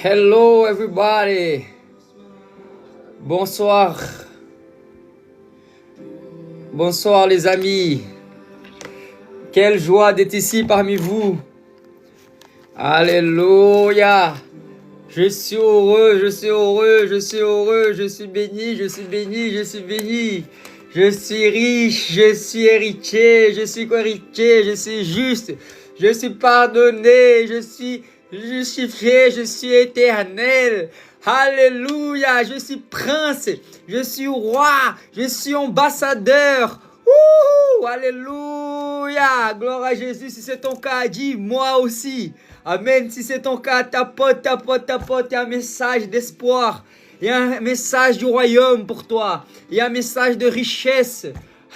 Hello everybody. Bonsoir. Bonsoir les amis. Quelle joie d'être ici parmi vous. Alléluia. Je suis heureux, je suis heureux, je suis heureux, je suis béni, je suis béni, je suis béni. Je suis riche, je suis héritier, je suis co-héritier, je suis juste, je suis pardonné, je suis justifié, je suis éternel. Alléluia, je suis prince, je suis roi, je suis ambassadeur. Alléluia, gloire à Jésus. Si c'est ton cas, dis moi aussi. Amen. Si c'est ton cas, tapote. Il y a un message d'espoir. Il y a un message du royaume pour toi. Il y a un message de richesse.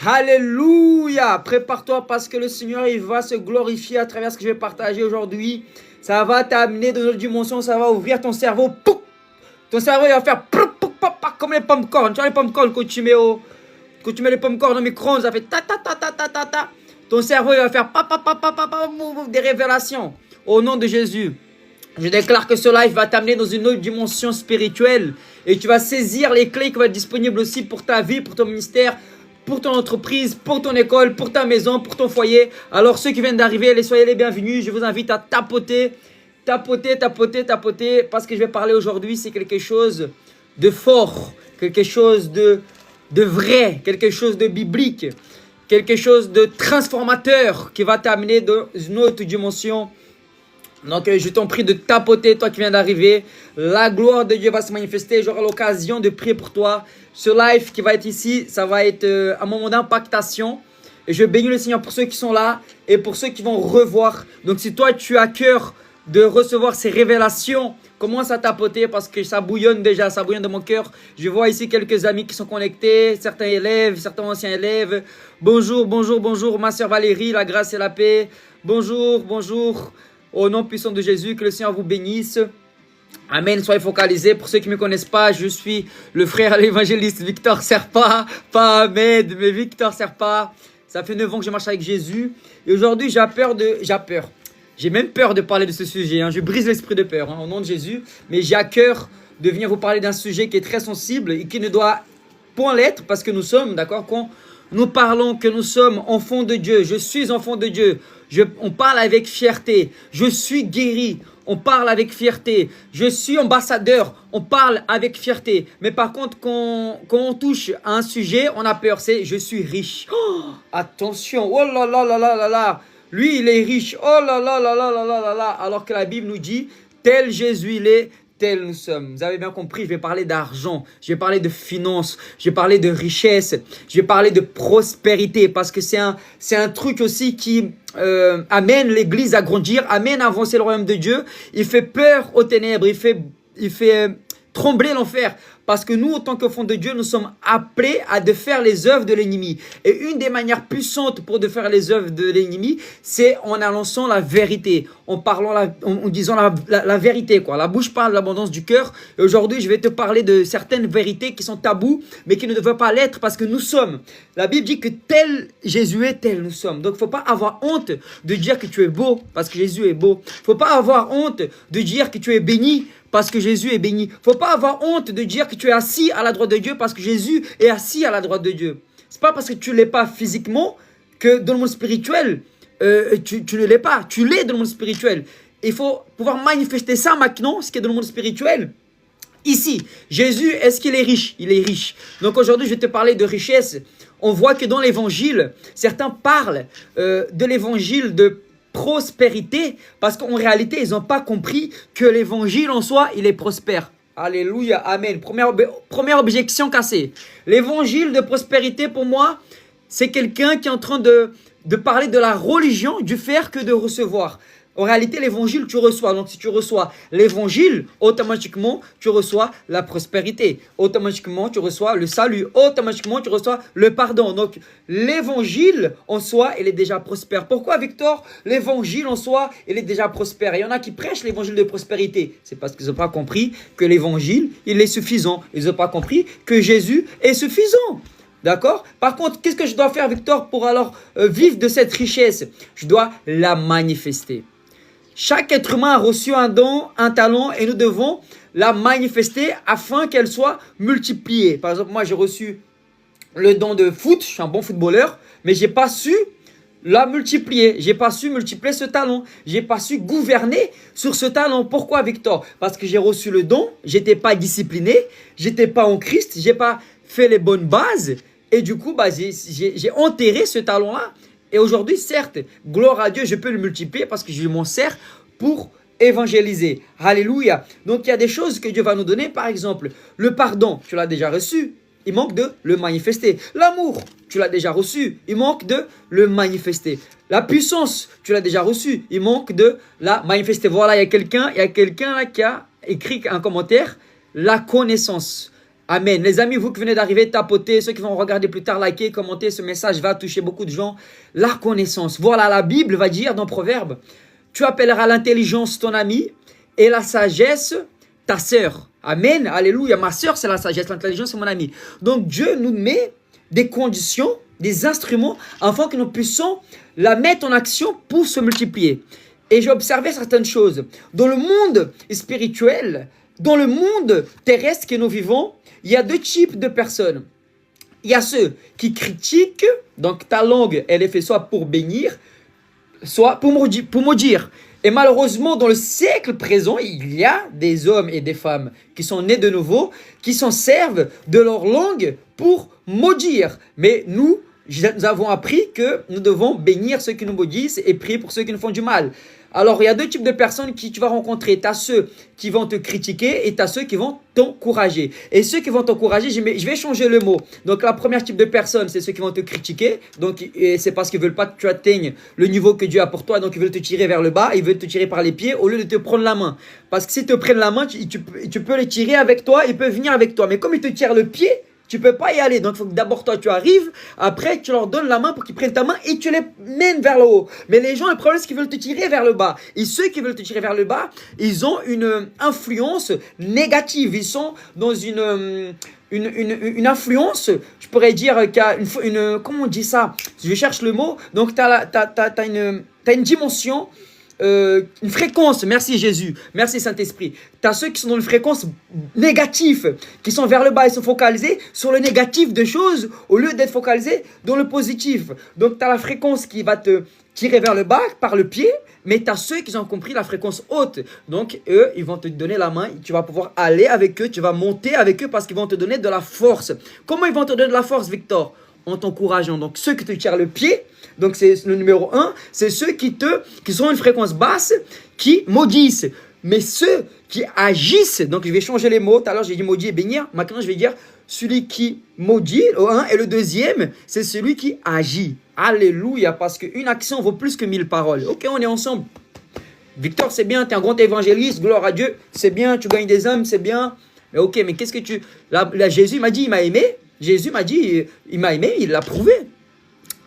Alléluia. Prépare-toi parce que le Seigneur, il va se glorifier à travers ce que je vais partager aujourd'hui. Ça va t'amener dans une autre dimension. Ça va ouvrir ton cerveau. Ton cerveau, il va faire comme les pommes-cornes. Tu vois les pommes-cornes quand tu mets les pommes-cornes dans le micro-ondes, ça fait ta. Ton cerveau, il va faire des révélations. Au nom de Jésus. Je déclare que ce live va t'amener dans une autre dimension spirituelle et tu vas saisir les clés qui vont être disponibles aussi pour ta vie, pour ton ministère, pour ton entreprise, pour ton école, pour ta maison, pour ton foyer. Alors ceux qui viennent d'arriver, soyez les bienvenus. Je vous invite à tapoter parce que je vais parler aujourd'hui, c'est quelque chose de fort, quelque chose de vrai, quelque chose de biblique, quelque chose de transformateur qui va t'amener dans une autre dimension. Donc je t'en prie de tapoter, toi qui viens d'arriver. La gloire de Dieu va se manifester. J'aurai l'occasion de prier pour toi. Ce live qui va être ici, ça va être un moment d'impactation. Et je bénis le Seigneur pour ceux qui sont là et pour ceux qui vont revoir. Donc si toi tu as cœur de recevoir ces révélations, commence à tapoter parce que ça bouillonne déjà, ça bouillonne de mon cœur. Je vois ici quelques amis qui sont connectés, certains élèves, certains anciens élèves. Bonjour, ma sœur Valérie, la grâce et la paix. Bonjour. Au nom puissant de Jésus, que le Seigneur vous bénisse. Amen, soyez focalisés. Pour ceux qui ne me connaissent pas, je suis le frère l'évangéliste Victor Serpa, pas Ahmed, mais Victor Serpa. Ça fait 9 ans que je marche avec Jésus. Et aujourd'hui, j'ai même peur de parler de ce sujet. Je brise l'esprit de peur au nom de Jésus. Mais j'ai à cœur de venir vous parler d'un sujet qui est très sensible et qui ne doit point l'être parce que nous sommes, d'accord, quand nous parlons que nous sommes enfants de Dieu. Je suis enfant de Dieu. On parle avec fierté. Je suis guéri. On parle avec fierté. Je suis ambassadeur. On parle avec fierté. Mais par contre, quand on touche à un sujet, on a peur. C'est je suis riche. Oh, attention. Oh là là. Lui, il est riche. Oh là là. Alors que la Bible nous dit, tel Jésus il est, tel nous sommes. Vous avez bien compris, je vais parler d'argent, je vais parler de finances, je vais parler de richesse, je vais parler de prospérité parce que c'est un truc aussi qui amène l'église à grandir, amène à avancer le royaume de Dieu. Il fait peur aux ténèbres, il fait trembler l'enfer. Parce que nous, en tant qu'enfants de Dieu, nous sommes appelés à défaire les œuvres de l'ennemi. Et une des manières puissantes pour défaire les œuvres de l'ennemi, c'est en annonçant la vérité, en disant la vérité, quoi. La bouche parle de l'abondance du cœur. Et aujourd'hui, je vais te parler de certaines vérités qui sont tabous, mais qui ne devraient pas l'être parce que nous sommes. La Bible dit que tel Jésus est, tel nous sommes. Donc, il ne faut pas avoir honte de dire que tu es beau parce que Jésus est beau. Il ne faut pas avoir honte de dire que tu es béni parce que Jésus est béni. Faut pas avoir honte de dire que tu es assis à la droite de Dieu parce que Jésus est assis à la droite de Dieu. C'est pas parce que tu l'es pas physiquement que dans le monde spirituel, tu ne l'es pas. Tu l'es dans le monde spirituel. Il faut pouvoir manifester ça maintenant, ce qui est dans le monde spirituel. Ici, Jésus, est-ce qu'il est riche? Il est riche. Donc aujourd'hui, je vais te parler de richesse. On voit que dans l'évangile, certains parlent de l'évangile de prospérité parce qu'en réalité ils n'ont pas compris que l'évangile en soi il est prospère. Alléluia, amen. Première objection cassée. L'évangile de prospérité pour moi c'est quelqu'un qui est en train de parler de la religion du faire que de recevoir. En réalité, l'évangile, tu reçois. Donc, si tu reçois l'évangile, automatiquement, tu reçois la prospérité. Automatiquement, tu reçois le salut. Automatiquement, tu reçois le pardon. Donc, l'évangile, en soi, il est déjà prospère. Pourquoi, Victor? L'évangile, en soi, il est déjà prospère. Il y en a qui prêchent l'évangile de prospérité. C'est parce qu'ils n'ont pas compris que l'évangile, il est suffisant. Ils n'ont pas compris que Jésus est suffisant. D'accord? Par contre, qu'est-ce que je dois faire, Victor, pour alors vivre de cette richesse? Je dois la manifester. Chaque être humain a reçu un don, un talent et nous devons la manifester afin qu'elle soit multipliée. Par exemple, moi j'ai reçu le don de foot, je suis un bon footballeur, mais j'ai pas su la multiplier. J'ai pas su multiplier ce talent. J'ai pas su gouverner sur ce talent. Pourquoi, Victor? Parce que j'ai reçu le don, j'étais pas discipliné, j'étais pas en Christ, j'ai pas fait les bonnes bases et du coup, j'ai enterré ce talent-là. Et aujourd'hui, certes, gloire à Dieu, je peux le multiplier parce que je m'en sers pour évangéliser. Alléluia. Donc, il y a des choses que Dieu va nous donner. Par exemple, le pardon, tu l'as déjà reçu. Il manque de le manifester. L'amour, tu l'as déjà reçu. Il manque de le manifester. La puissance, tu l'as déjà reçu. Il manque de la manifester. Voilà, il y a quelqu'un là qui a écrit un commentaire. La connaissance. Amen. Les amis, vous qui venez d'arriver, tapotez. Ceux qui vont regarder plus tard, likez, commentez. Ce message va toucher beaucoup de gens. La connaissance. Voilà, la Bible va dire dans Proverbe, tu appelleras l'intelligence ton ami et la sagesse ta sœur. Amen. Alléluia. Ma sœur, c'est la sagesse. L'intelligence, c'est mon ami. Donc, Dieu nous met des conditions, des instruments, afin que nous puissions la mettre en action pour se multiplier. Et j'ai observé certaines choses. Dans le monde spirituel, dans le monde terrestre que nous vivons, il y a deux types de personnes. Il y a ceux qui critiquent, donc ta langue, elle est faite soit pour bénir, soit pour maudire. Et malheureusement, dans le siècle présent, il y a des hommes et des femmes qui sont nés de nouveau, qui s'en servent de leur langue pour maudire. Mais nous avons appris que nous devons bénir ceux qui nous maudissent et prier pour ceux qui nous font du mal. Alors, il y a deux types de personnes que tu vas rencontrer. Tu as ceux qui vont te critiquer et tu as ceux qui vont t'encourager. Et ceux qui vont t'encourager, je vais changer le mot. Donc, la première type de personne, c'est ceux qui vont te critiquer. Donc, c'est parce qu'ils ne veulent pas que tu atteignes le niveau que Dieu a pour toi. Donc, ils veulent te tirer vers le bas. Ils veulent te tirer par les pieds au lieu de te prendre la main. Parce que s'ils te prennent la main, tu peux les tirer avec toi. Ils peuvent venir avec toi. Mais comme ils te tirent le pied, tu ne peux pas y aller. Donc, il faut que d'abord, toi, tu arrives. Après, tu leur donnes la main pour qu'ils prennent ta main et tu les mènes vers le haut. Mais les gens, le problème, c'est qu'ils veulent te tirer vers le bas. Et ceux qui veulent te tirer vers le bas, ils ont une influence négative. Ils sont dans une influence, je pourrais dire, comment on dit ça? Je cherche le mot. Donc, tu as une dimension. Une fréquence, merci Jésus, merci Saint-Esprit. Tu as ceux qui sont dans une fréquence négative, qui sont vers le bas, ils sont focalisés sur le négatif de choses au lieu d'être focalisés dans le positif. Donc tu as la fréquence qui va te tirer vers le bas par le pied, mais tu as ceux qui ont compris la fréquence haute. Donc eux, ils vont te donner la main, tu vas pouvoir aller avec eux, tu vas monter avec eux parce qu'ils vont te donner de la force. Comment ils vont te donner de la force, Victor? En t'encourageant. Donc ceux qui te tirent le pied, donc c'est le numéro 1, c'est ceux qui sont une fréquence basse, qui maudissent. Mais ceux qui agissent, donc je vais changer les mots, tout à l'heure j'ai dit maudit et bénir, maintenant je vais dire celui qui maudit, le 1, et le deuxième, c'est celui qui agit. Alléluia, parce qu'une action vaut plus que 1000 paroles. Ok, on est ensemble. Victor, c'est bien, tu es un grand évangéliste, gloire à Dieu, c'est bien, tu gagnes des âmes, c'est bien. Mais ok, mais qu'est-ce que tu... Là, Jésus m'a dit, il m'a aimé. Jésus m'a dit, il m'a aimé, il l'a prouvé.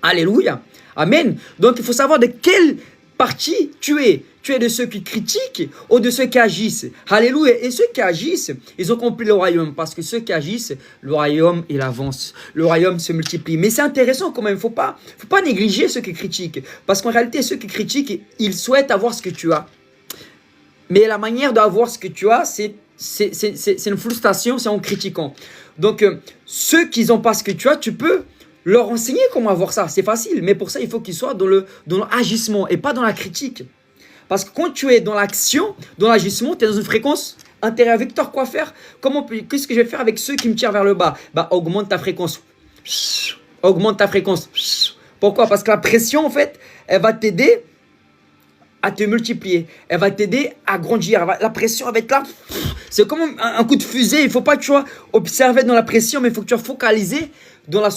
Alléluia. Amen. Donc, il faut savoir de quelle partie tu es. Tu es de ceux qui critiquent ou de ceux qui agissent. Alléluia. Et ceux qui agissent, ils ont compris le royaume. Parce que ceux qui agissent, le royaume, il avance. Le royaume se multiplie. Mais c'est intéressant quand même. Il ne faut pas négliger ceux qui critiquent. Parce qu'en réalité, ceux qui critiquent, ils souhaitent avoir ce que tu as. Mais la manière d'avoir ce que tu as, c'est une frustration, c'est en critiquant. Donc, ceux qui n'ont pas ce que tu as, tu peux leur enseigner comment avoir ça. C'est facile, mais pour ça, il faut qu'ils soient dans l'agissement et pas dans la critique. Parce que quand tu es dans l'action, dans l'agissement, tu es dans une fréquence intérieure. Victor, quoi faire? Qu'est-ce que je vais faire avec ceux qui me tirent vers le bas? Augmente ta fréquence. Augmente ta fréquence. Pourquoi? Parce que la pression, en fait, elle va t'aider à te multiplier. Elle va t'aider à grandir. La pression, elle va être là. C'est comme un coup de fusée. Il ne faut pas, tu vois, observer dans la pression, mais il faut que tu sois focalisé dans la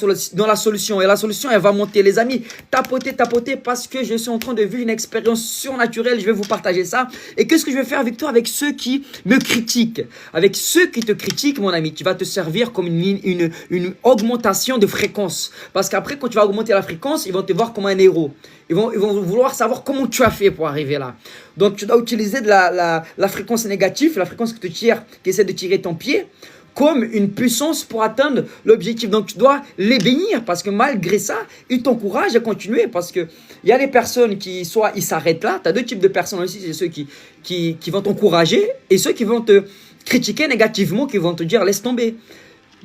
solution. Et la solution, elle va monter. Les amis, tapotez, parce que je suis en train de vivre une expérience surnaturelle. Je vais vous partager ça. Et qu'est-ce que je vais faire avec toi, avec ceux qui me critiquent? Avec ceux qui te critiquent, mon ami, tu vas te servir comme une augmentation de fréquence. Parce qu'après, quand tu vas augmenter la fréquence, ils vont te voir comme un héros. Ils vont vouloir savoir comment tu as fait pour arriver là. Donc, tu dois utiliser de la fréquence négative, la fréquence qui essaie de tirer ton pied, comme une puissance pour atteindre l'objectif. Donc, tu dois les bénir parce que malgré ça, ils t'encouragent à continuer. Parce qu'il y a des personnes qui, soit ils s'arrêtent là, tu as deux types de personnes aussi, c'est ceux qui vont t'encourager et ceux qui vont te critiquer négativement, qui vont te dire laisse tomber.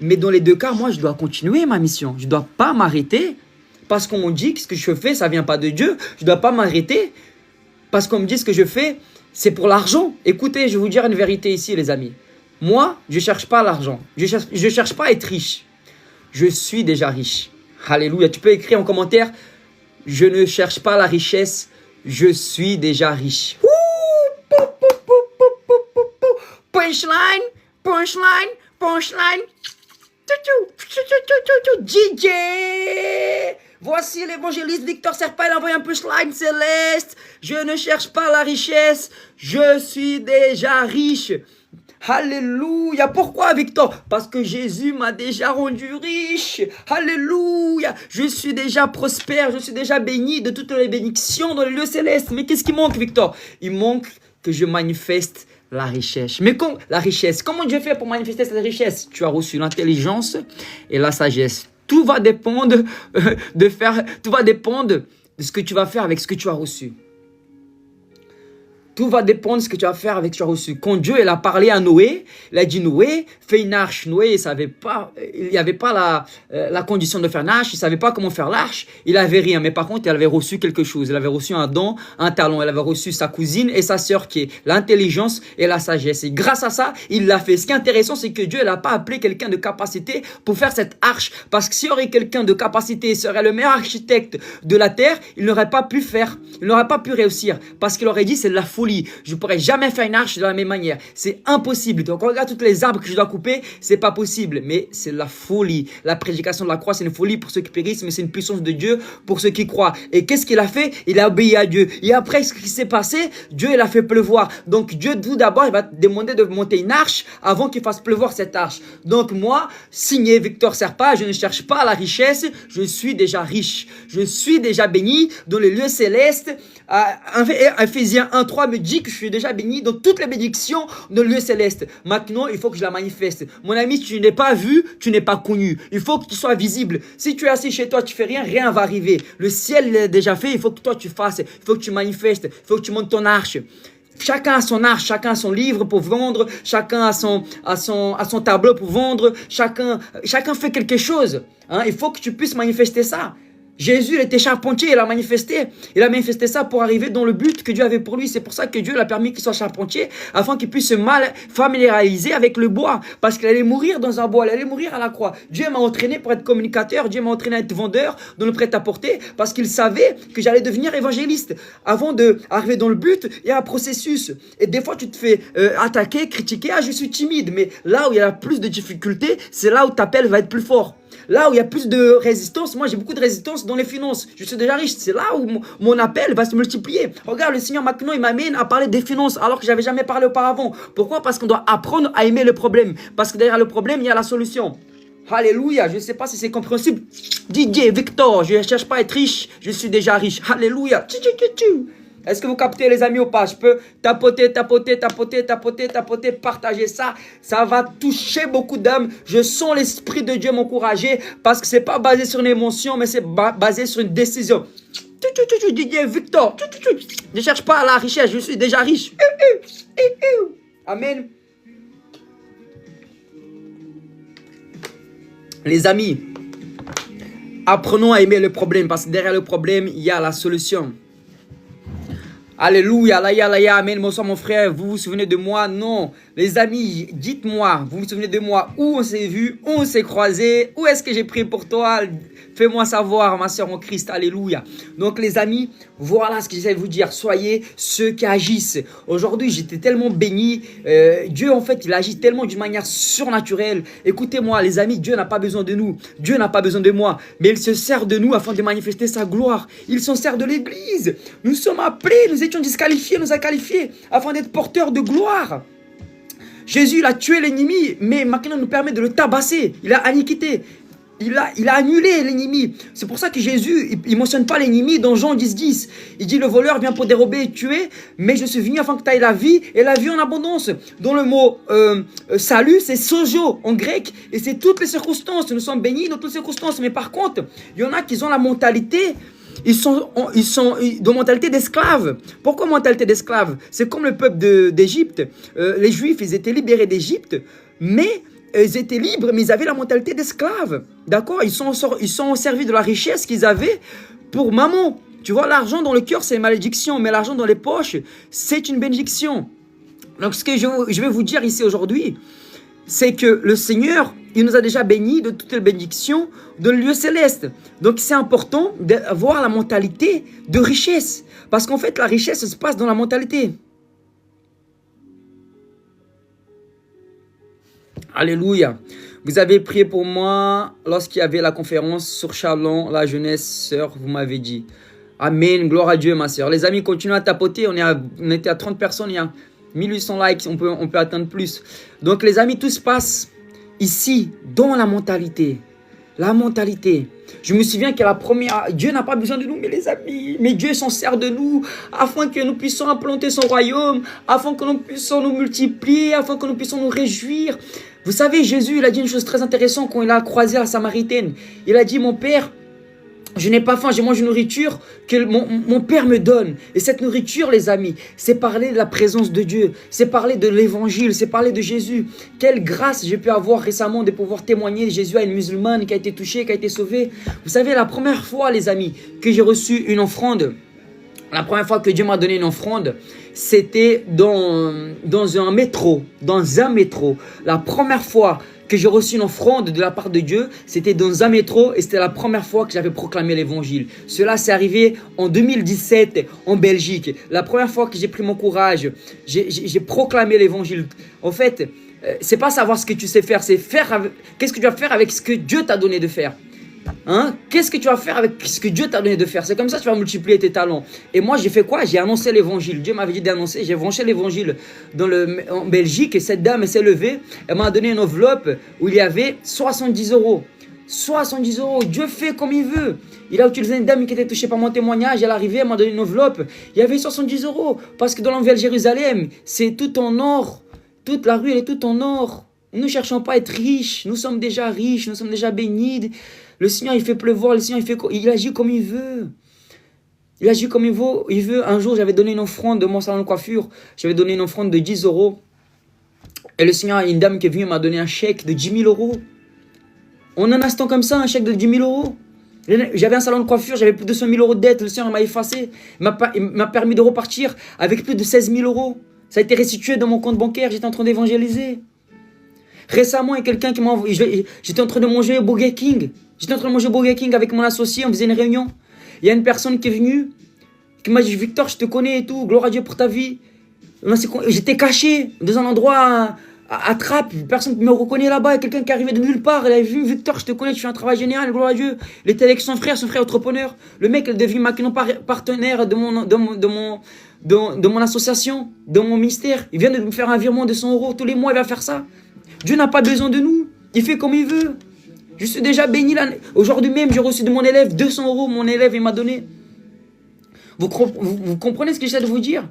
Mais dans les deux cas, moi, je dois continuer ma mission. Je ne dois pas m'arrêter parce qu'on me dit que ce que je fais, ça ne vient pas de Dieu. Je ne dois pas m'arrêter parce qu'on me dit ce que je fais, c'est pour l'argent. Écoutez, je vais vous dire une vérité ici, les amis. Moi, je ne cherche pas l'argent. Je ne cherche pas à être riche. Je suis déjà riche. Alléluia. Tu peux écrire en commentaire, je ne cherche pas la richesse, je suis déjà riche. Punchline, punchline, punchline. DJ. Voici l'évangéliste Victor Serpa, il envoie un punchline céleste. Je ne cherche pas la richesse, je suis déjà riche. Alléluia. Pourquoi, Victor? Parce que Jésus m'a déjà rendu riche. Alléluia. Je suis déjà prospère, je suis déjà béni de toutes les bénédictions dans les lieux célestes. Mais qu'est-ce qui manque, Victor? Il manque que je manifeste la richesse. Mais la richesse, comment Dieu fait pour manifester cette richesse? Tu as reçu l'intelligence et la sagesse. Tout va dépendre tout va dépendre de ce que tu vas faire avec ce que tu as reçu. Tout va dépendre de ce que tu vas faire avec ce que tu as reçu. Quand Dieu il a parlé à Noé, il a dit Noé, fais une arche. Noé, il n'y avait pas la condition de faire une arche, il ne savait pas comment faire l'arche, il n'avait rien. Mais par contre, il avait reçu quelque chose. Il avait reçu un don, un talent. Il avait reçu sa cousine et sa sœur qui est l'intelligence et la sagesse. Et grâce à ça, il l'a fait. Ce qui est intéressant, c'est que Dieu n'a pas appelé quelqu'un de capacité pour faire cette arche. Parce que s'il y aurait quelqu'un de capacité, serait le meilleur architecte de la terre, il n'aurait pas pu faire, il n'aurait pas pu réussir. Parce qu'il aurait dit, c'est de la folie. Je ne pourrais jamais faire une arche de la même manière. C'est impossible. Donc, regarde tous les arbres que je dois couper, c'est pas possible. Mais c'est la folie. La prédication de la croix, c'est une folie pour ceux qui périssent, mais c'est une puissance de Dieu pour ceux qui croient. Et qu'est-ce qu'il a fait? Il a obéi à Dieu. Et après, ce qui s'est passé, Dieu, il a fait pleuvoir. Donc, Dieu, tout d'abord, il va te demander de monter une arche avant qu'il fasse pleuvoir cette arche. Donc, moi, signé Victor Serpa, je ne cherche pas la richesse. Je suis déjà riche. Je suis déjà béni dans les lieux célestes. Ephésiens 1:3 me dit que je suis déjà béni dans toutes les bénédictions de lieu céleste. Maintenant, il faut que je la manifeste. Mon ami, tu n'es pas vu, tu n'es pas connu. Il faut que tu sois visible. Si tu es assis chez toi, tu fais rien, rien va arriver. Le ciel est déjà fait, il faut que toi tu fasses. Il faut que tu manifestes. Il faut que tu montes ton arche. Chacun a son arche, chacun a son livre pour vendre, chacun a son tableau pour vendre, chacun fait quelque chose. Hein? Il faut que tu puisses manifester ça. Jésus, il était charpentier, il a manifesté ça pour arriver dans le but que Dieu avait pour lui. C'est pour ça que Dieu l'a permis qu'il soit charpentier, afin qu'il puisse se familiariser avec le bois, parce qu'il allait mourir dans un bois, il allait mourir à la croix. Dieu m'a entraîné pour être communicateur, Dieu m'a entraîné à être vendeur dans le prêt-à-porter, parce qu'il savait que j'allais devenir évangéliste. Avant d'arriver dans le but, il y a un processus. Et des fois, tu te fais attaquer, critiquer, je suis timide. Mais là où il y a plus de difficultés, c'est là où ta appel va être plus fort. Là où il y a plus de résistance, moi j'ai beaucoup de résistance dans les finances. Je suis déjà riche, c'est là où mon appel va se multiplier. Regarde, le Seigneur maintenant il m'amène à parler des finances alors que j'avais jamais parlé auparavant. Pourquoi? Parce qu'on doit apprendre à aimer le problème. Parce que derrière le problème, il y a la solution. Alléluia, je ne sais pas si c'est compréhensible. DJ Victor, je ne cherche pas à être riche, je suis déjà riche. Alléluia. Est-ce que vous captez les amis ou pas? Je peux tapoter, partager ça. Ça va toucher beaucoup d'âmes. Je sens l'Esprit de Dieu m'encourager parce que ce n'est pas basé sur une émotion, mais c'est basé sur une décision. DJ Victor, je ne cherche pas à la richesse, je suis déjà riche. Amen. Les amis, apprenons à aimer le problème parce que derrière le problème, il y a la solution. Alléluia, alléluia, amen, bonsoir mon frère, vous vous souvenez de moi? Non, les amis, dites-moi, vous vous souvenez de moi? Où on s'est vu? Où on s'est croisé? Où est-ce que j'ai prié pour toi? Fais-moi savoir, ma soeur en Christ, alléluia. Donc les amis, voilà ce que j'essaie de vous dire, soyez ceux qui agissent. Aujourd'hui, j'étais tellement béni, Dieu en fait, il agit tellement d'une manière surnaturelle. Écoutez-moi les amis, Dieu n'a pas besoin de nous, Dieu n'a pas besoin de moi, mais il se sert de nous afin de manifester sa gloire. Il s'en sert de l'église. Nous sommes appelés, nous étions disqualifiés, nous a qualifiés afin d'être porteurs de gloire. Jésus, il a tué l'ennemi, mais maintenant il nous permet de le tabasser. Il a aniquité. Il a annulé l'ennemi. C'est pour ça que Jésus, il ne mentionne pas l'ennemi dans Jean 10. Il dit, le voleur vient pour dérober et tuer, mais je suis venu afin que tu aies la vie et la vie en abondance. Dont le mot salut, c'est sozo en grec, et c'est toutes les circonstances. Nous sommes bénis dans toutes les circonstances. Mais par contre, il y en a qui ont la mentalité, ils sont dans mentalité d'esclaves. Pourquoi mentalité d'esclaves? C'est comme le peuple d'Égypte. Les Juifs, ils étaient libérés d'Égypte, mais ils étaient libres, mais ils avaient la mentalité d'esclaves. D'accord? Ils sont servis de la richesse qu'ils avaient pour maman. Tu vois, l'argent dans le cœur, c'est une malédiction, mais l'argent dans les poches, c'est une bénédiction. Donc, ce que je vais vous dire ici aujourd'hui, c'est que le Seigneur, il nous a déjà bénis de toutes les bénédictions de lieu céleste. Donc, c'est important d'avoir la mentalité de richesse. Parce qu'en fait, la richesse se passe dans la mentalité. Alléluia. Vous avez prié pour moi lorsqu'il y avait la conférence sur Chalon, la jeunesse, sœur, vous m'avez dit. Amen, gloire à Dieu, ma sœur. Les amis, continuez à tapoter. On était à 30 personnes, il y a 1800 likes, on peut atteindre plus. Donc les amis, tout se passe ici, dans la mentalité. La mentalité. Je me souviens que la première... Dieu n'a pas besoin de nous, mais les amis, mais Dieu s'en sert de nous afin que nous puissions implanter son royaume, afin que nous puissions nous multiplier, afin que nous puissions nous réjouir. Vous savez, Jésus, il a dit une chose très intéressante quand il a croisé la Samaritaine. Il a dit, mon Père, je n'ai pas faim, je mange une nourriture que mon Père me donne. Et cette nourriture, les amis, c'est parler de la présence de Dieu. C'est parler de l'évangile, c'est parler de Jésus. Quelle grâce j'ai pu avoir récemment de pouvoir témoigner de Jésus à une musulmane qui a été touchée, qui a été sauvée. Vous savez, la première fois, les amis, que j'ai reçu une offrande, la première fois que Dieu m'a donné une offrande, c'était dans un métro. Dans un métro. La première fois que j'ai reçu une offrande de la part de Dieu, c'était dans un métro et c'était la première fois que j'avais proclamé l'évangile. Cela s'est arrivé en 2017 en Belgique. La première fois que j'ai pris mon courage, j'ai proclamé l'évangile. En fait, c'est pas savoir ce que tu sais faire, c'est faire qu'est-ce que tu vas faire avec ce que Dieu t'a donné de faire. Hein? Qu'est-ce que tu vas faire avec ce que Dieu t'a donné de faire? C'est comme ça que tu vas multiplier tes talents. Et moi, j'ai fait quoi? J'ai annoncé l'évangile. Dieu m'avait dit d'annoncer. J'ai branché l'évangile en Belgique et cette dame s'est levée. Elle m'a donné une enveloppe où il y avait 70 euros. 70 euros. Dieu fait comme il veut. Il a utilisé une dame qui était touchée par mon témoignage. Elle est arrivée, elle m'a donné une enveloppe. Il y avait 70 euros. Parce que dans l'envers de Jérusalem, c'est tout en or. Toute la rue, elle est tout en or. Nous ne cherchons pas à être riches. Nous sommes déjà riches. Nous sommes déjà bénis. Le Seigneur, il fait pleuvoir, le Seigneur, il agit comme il veut. Il agit comme il veut. Un jour, j'avais donné une offrande de mon salon de coiffure. J'avais donné une offrande de 10 euros. Et le Seigneur, une dame qui est venue m'a donné un chèque de 10 000 euros. En un instant comme ça, un chèque de 10 000 euros. J'avais un salon de coiffure, j'avais plus de 200 000 euros de dette. Le Seigneur m'a effacé. Il m'a permis de repartir avec plus de 16 000 euros. Ça a été restitué dans mon compte bancaire. J'étais en train d'évangéliser. Récemment, il y a quelqu'un qui m'a envoyé. J'étais en train de manger Burger King. J'étais en train de manger Burger King avec mon associé. On faisait une réunion. Il y a une personne qui est venue, qui m'a dit, Victor, je te connais et tout. Gloire à Dieu pour ta vie. J'étais caché dans un endroit à Trappes. Personne ne me reconnaît là-bas. Il y a quelqu'un qui est arrivé de nulle part. Elle a vu, Victor, je te connais, tu fais un travail génial. Gloire à Dieu. Il était avec son frère entrepreneur. Le mec, il est devenu maintenant partenaire de mon association, de mon ministère. Il vient de me faire un virement de 100 euros. Tous les mois, il va faire ça. Dieu n'a pas besoin de nous. Il fait comme il veut. Je suis déjà béni là. Aujourd'hui même, j'ai reçu de mon élève 200 euros. Mon élève, il m'a donné. Vous comprenez ce que j'essaie de vous dire?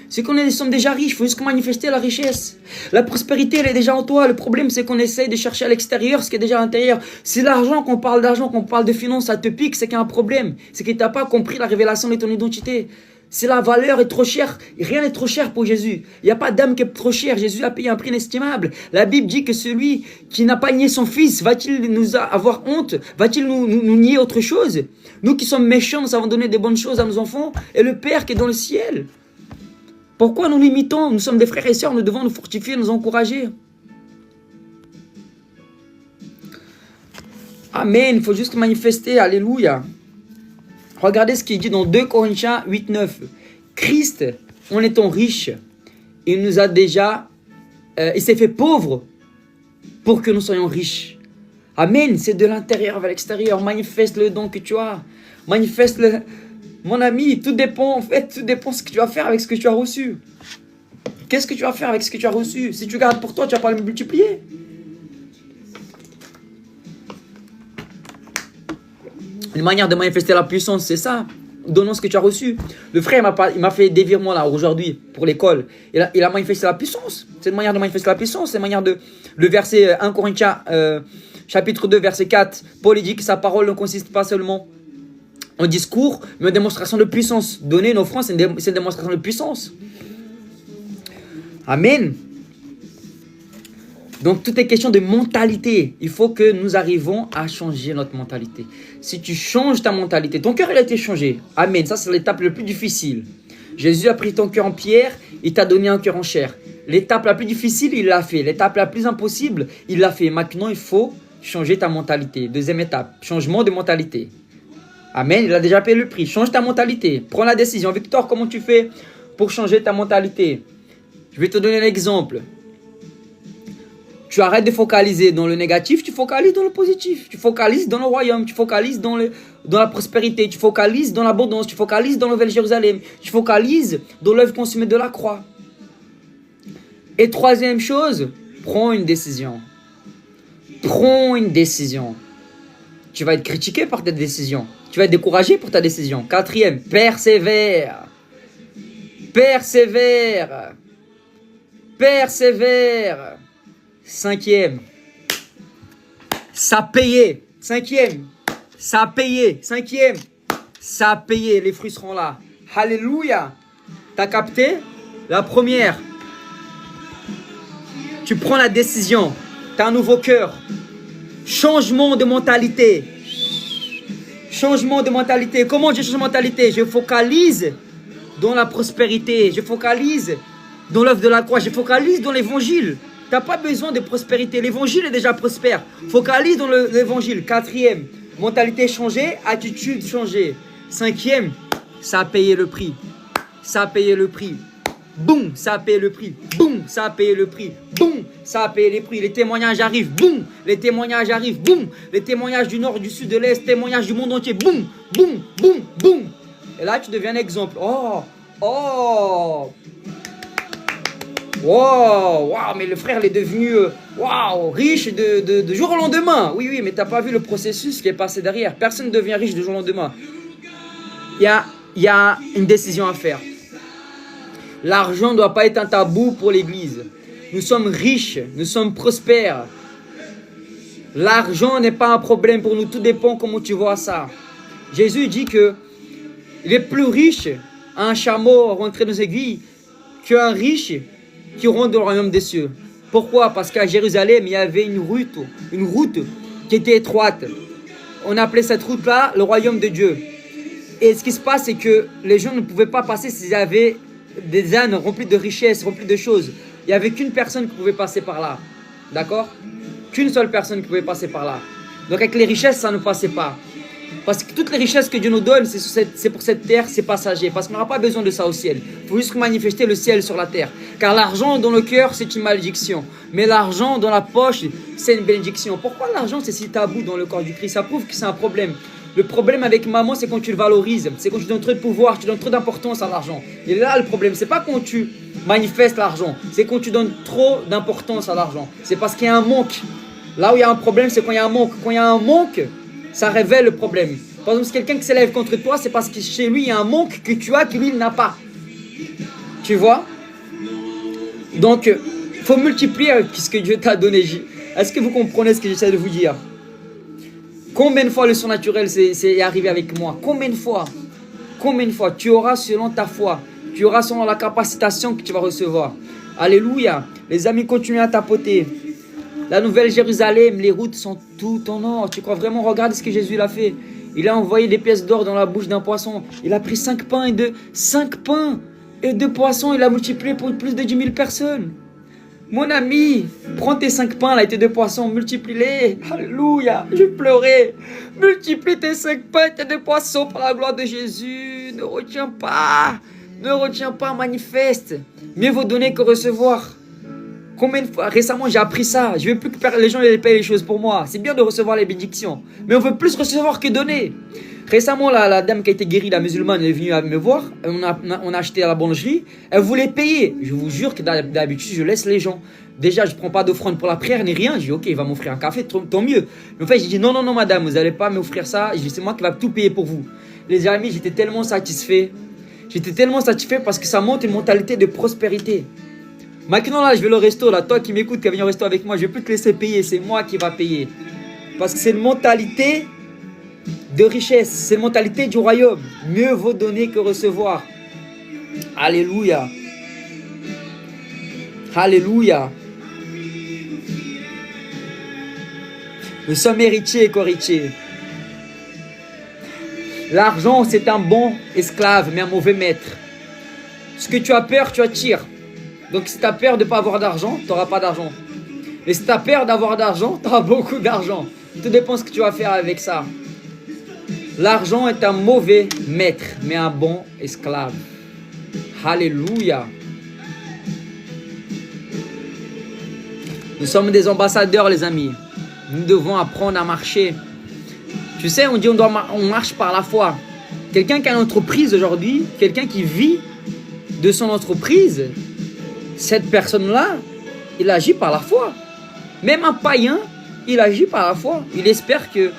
C'est qu'on sommes déjà riches. Il faut juste manifester la richesse. La prospérité, elle est déjà en toi. Le problème, c'est qu'on essaye de chercher à l'extérieur ce qui est déjà à l'intérieur. C'est l'argent qu'on parle d'argent, qu'on parle de finances, ça te pique. C'est qu'il y a un problème. C'est que tu n'as pas compris la révélation de ton identité. Si la valeur est trop chère, rien n'est trop cher pour Jésus. Il n'y a pas d'âme qui est trop chère. Jésus a payé un prix inestimable. La Bible dit que celui qui n'a pas nié son fils, va-t-il nous avoir honte? Va-t-il nous nier autre chose? Nous qui sommes méchants, nous savons donner des bonnes choses à nos enfants. Et le Père qui est dans le ciel. Pourquoi nous limitons? Nous sommes des frères et sœurs, nous devons nous fortifier, nous encourager. Amen, il faut juste manifester, alléluia. Regardez ce qu'il dit dans 2 Corinthiens 8, 9. Christ, en étant riche, il nous a déjà... il s'est fait pauvre pour que nous soyons riches. Amen, c'est de l'intérieur vers l'extérieur. Manifeste le don que tu as. Manifeste-le. Mon ami, tout dépend, en fait, tout dépend de ce que tu vas faire avec ce que tu as reçu. Qu'est-ce que tu vas faire avec ce que tu as reçu? Si tu gardes pour toi, tu ne vas pas le multiplier. Une manière de manifester la puissance, c'est ça. Donnons ce que tu as reçu. Le frère, il m'a fait des virements là aujourd'hui pour l'école. Il a manifesté la puissance. C'est une manière de manifester la puissance. C'est une manière de... Le verset 1 Corinthiens, chapitre 2, verset 4. Paul dit que sa parole ne consiste pas seulement en discours, mais en démonstration de puissance. Donner une offrande, c'est une démonstration de puissance. Amen. Donc, tout est question de mentalité. Il faut que nous arrivons à changer notre mentalité. Si tu changes ta mentalité, ton cœur, il a été changé. Amen. Ça, c'est l'étape la plus difficile. Jésus a pris ton cœur en pierre, il t'a donné un cœur en chair. L'étape la plus difficile, il l'a fait. L'étape la plus impossible, il l'a fait. Maintenant, il faut changer ta mentalité. Deuxième étape, changement de mentalité. Amen. Il a déjà payé le prix. Change ta mentalité. Prends la décision. Victor, comment tu fais pour changer ta mentalité? Je vais te donner un exemple. Tu arrêtes de focaliser dans le négatif, tu focalises dans le positif. Tu focalises dans le royaume, tu focalises dans la prospérité, tu focalises dans l'abondance, tu focalises dans le Nouvelle Jérusalem, tu focalises dans l'œuvre consumée de la croix. Et troisième chose, prends une décision. Prends une décision. Tu vas être critiqué par ta décision. Tu vas être découragé pour ta décision. Quatrième, persévère. Persévère. Persévère. Cinquième, ça a payé. Cinquième, ça a payé. Cinquième, ça a payé. Les fruits seront là. Alléluia. T'as capté? La première, tu prends la décision. T'as un nouveau cœur. Changement de mentalité. Changement de mentalité. Comment je change de mentalité? Je focalise dans la prospérité. Je focalise dans l'œuvre de la croix. Je focalise dans l'évangile. Tu n'as pas besoin de prospérité. L'évangile est déjà prospère. Focalise dans l'évangile. Quatrième, mentalité changée, attitude changée. Cinquième, ça a payé le prix. Ça a payé le prix. Boum, ça a payé le prix. Boum, ça a payé le prix. Boum, ça a payé les prix. Les témoignages arrivent. Boum, les témoignages arrivent. Boum, les témoignages du nord, du sud, de l'est, témoignages du monde entier. Boum, boum, boum, boum. Et là, tu deviens un exemple. Oh, oh. Wow, wow, mais le frère il est devenu riche de jour au lendemain. Oui, mais tu n'as pas vu le processus qui est passé derrière. Personne ne devient riche de jour au lendemain. Il y a une décision à faire. L'argent ne doit pas être un tabou pour l'église. Nous sommes riches, nous sommes prospères. L'argent n'est pas un problème pour nous, tout dépend comment tu vois ça. Jésus dit que il est plus riche un chameau rentré dans ses aiguilles qu'un riche qui rentre dans le royaume des cieux. Pourquoi? Parce qu'à Jérusalem, il y avait une route qui était étroite. On appelait cette route-là le royaume de Dieu. Et ce qui se passe, c'est que les gens ne pouvaient pas passer s'ils avaient des ânes remplis de richesses, remplis de choses. Il n'y avait qu'une personne qui pouvait passer par là. D'accord? Qu'une seule personne qui pouvait passer par là. Donc avec les richesses, ça ne passait pas. Parce que toutes les richesses que Dieu nous donne, c'est pour cette terre, c'est passager. Parce qu'on n'aura pas besoin de ça au ciel. Il faut juste manifester le ciel sur la terre. Car l'argent dans le cœur, c'est une malédiction. Mais l'argent dans la poche, c'est une bénédiction. Pourquoi l'argent, c'est si tabou dans le corps du Christ? Ça prouve que c'est un problème. Le problème avec maman, c'est quand tu le valorises. C'est quand tu donnes trop de pouvoir, tu donnes trop d'importance à l'argent. Et là, le problème, c'est pas quand tu manifestes l'argent. C'est quand tu donnes trop d'importance à l'argent. C'est parce qu'il y a un manque. Là où il y a un problème, c'est quand il y a un manque. Quand il y a un manque, ça révèle le problème. Par exemple, si quelqu'un qui s'élève contre toi, c'est parce que chez lui, il y a un manque que tu as, que lui, il n'a pas. Tu vois? Donc, il faut multiplier ce que Dieu t'a donné. Est-ce que vous comprenez ce que j'essaie de vous dire? Combien de fois le surnaturel c'est arrivé avec moi? Combien de fois? Combien de fois? Tu auras selon ta foi. Tu auras selon la capacitation que tu vas recevoir. Alléluia. Les amis, continuez à tapoter. La Nouvelle Jérusalem, les routes sont toutes en or. Tu crois vraiment? Regarde ce que Jésus a fait. Il a envoyé des pièces d'or dans la bouche d'un poisson. Il a pris 5 pains et 2 poissons. Il a multiplié pour plus de 10 000 personnes. Mon ami, prends tes 5 pains là et tes 2 poissons, multiplie-les. Alléluia, je pleurais. Multiplie tes 5 pains et tes 2 poissons par la gloire de Jésus. Ne retiens pas, manifeste. Mieux vaut donner que recevoir. Combien de fois récemment j'ai appris ça? Je veux plus que les gens payent les choses pour moi. C'est bien de recevoir les bénédictions, mais on veut plus recevoir que donner. Récemment, la dame qui a été guérie, la musulmane, est venue me voir. On a acheté à la boulangerie. Elle voulait payer. Je vous jure que d'habitude, je laisse les gens. Déjà, je ne prends pas d'offrande pour la prière ni rien. Je dis, ok, il va m'offrir un café, tant mieux. Mais en fait, j'ai dit, non, madame, vous n'allez pas m'offrir ça. Je dis, c'est moi qui va tout payer pour vous. Les amis, j'étais tellement satisfait. J'étais tellement satisfait parce que ça montre une mentalité de prospérité. Maintenant, là, je vais au resto. Là, toi qui m'écoutes, qui viens au resto avec moi, je ne vais plus te laisser payer. C'est moi qui va payer. Parce que c'est une mentalité de richesse. C'est une mentalité du royaume. Mieux vaut donner que recevoir. Alléluia. Alléluia. Nous sommes héritiers et co-héritiers. L'argent, c'est un bon esclave, mais un mauvais maître. Ce que tu as peur, tu attires. Donc si tu as peur de ne pas avoir d'argent, tu n'auras pas d'argent. Et si tu as peur d'avoir d'argent, tu auras beaucoup d'argent. Tout dépend de ce que tu vas faire avec ça. L'argent est un mauvais maître, mais un bon esclave. Alléluia. Nous sommes des ambassadeurs, les amis. Nous devons apprendre à marcher. Tu sais, on dit on marche par la foi. Quelqu'un qui a une entreprise aujourd'hui, quelqu'un qui vit de son entreprise, cette personne-là, il agit par la foi. Même un païen, il agit par la foi. Il espère que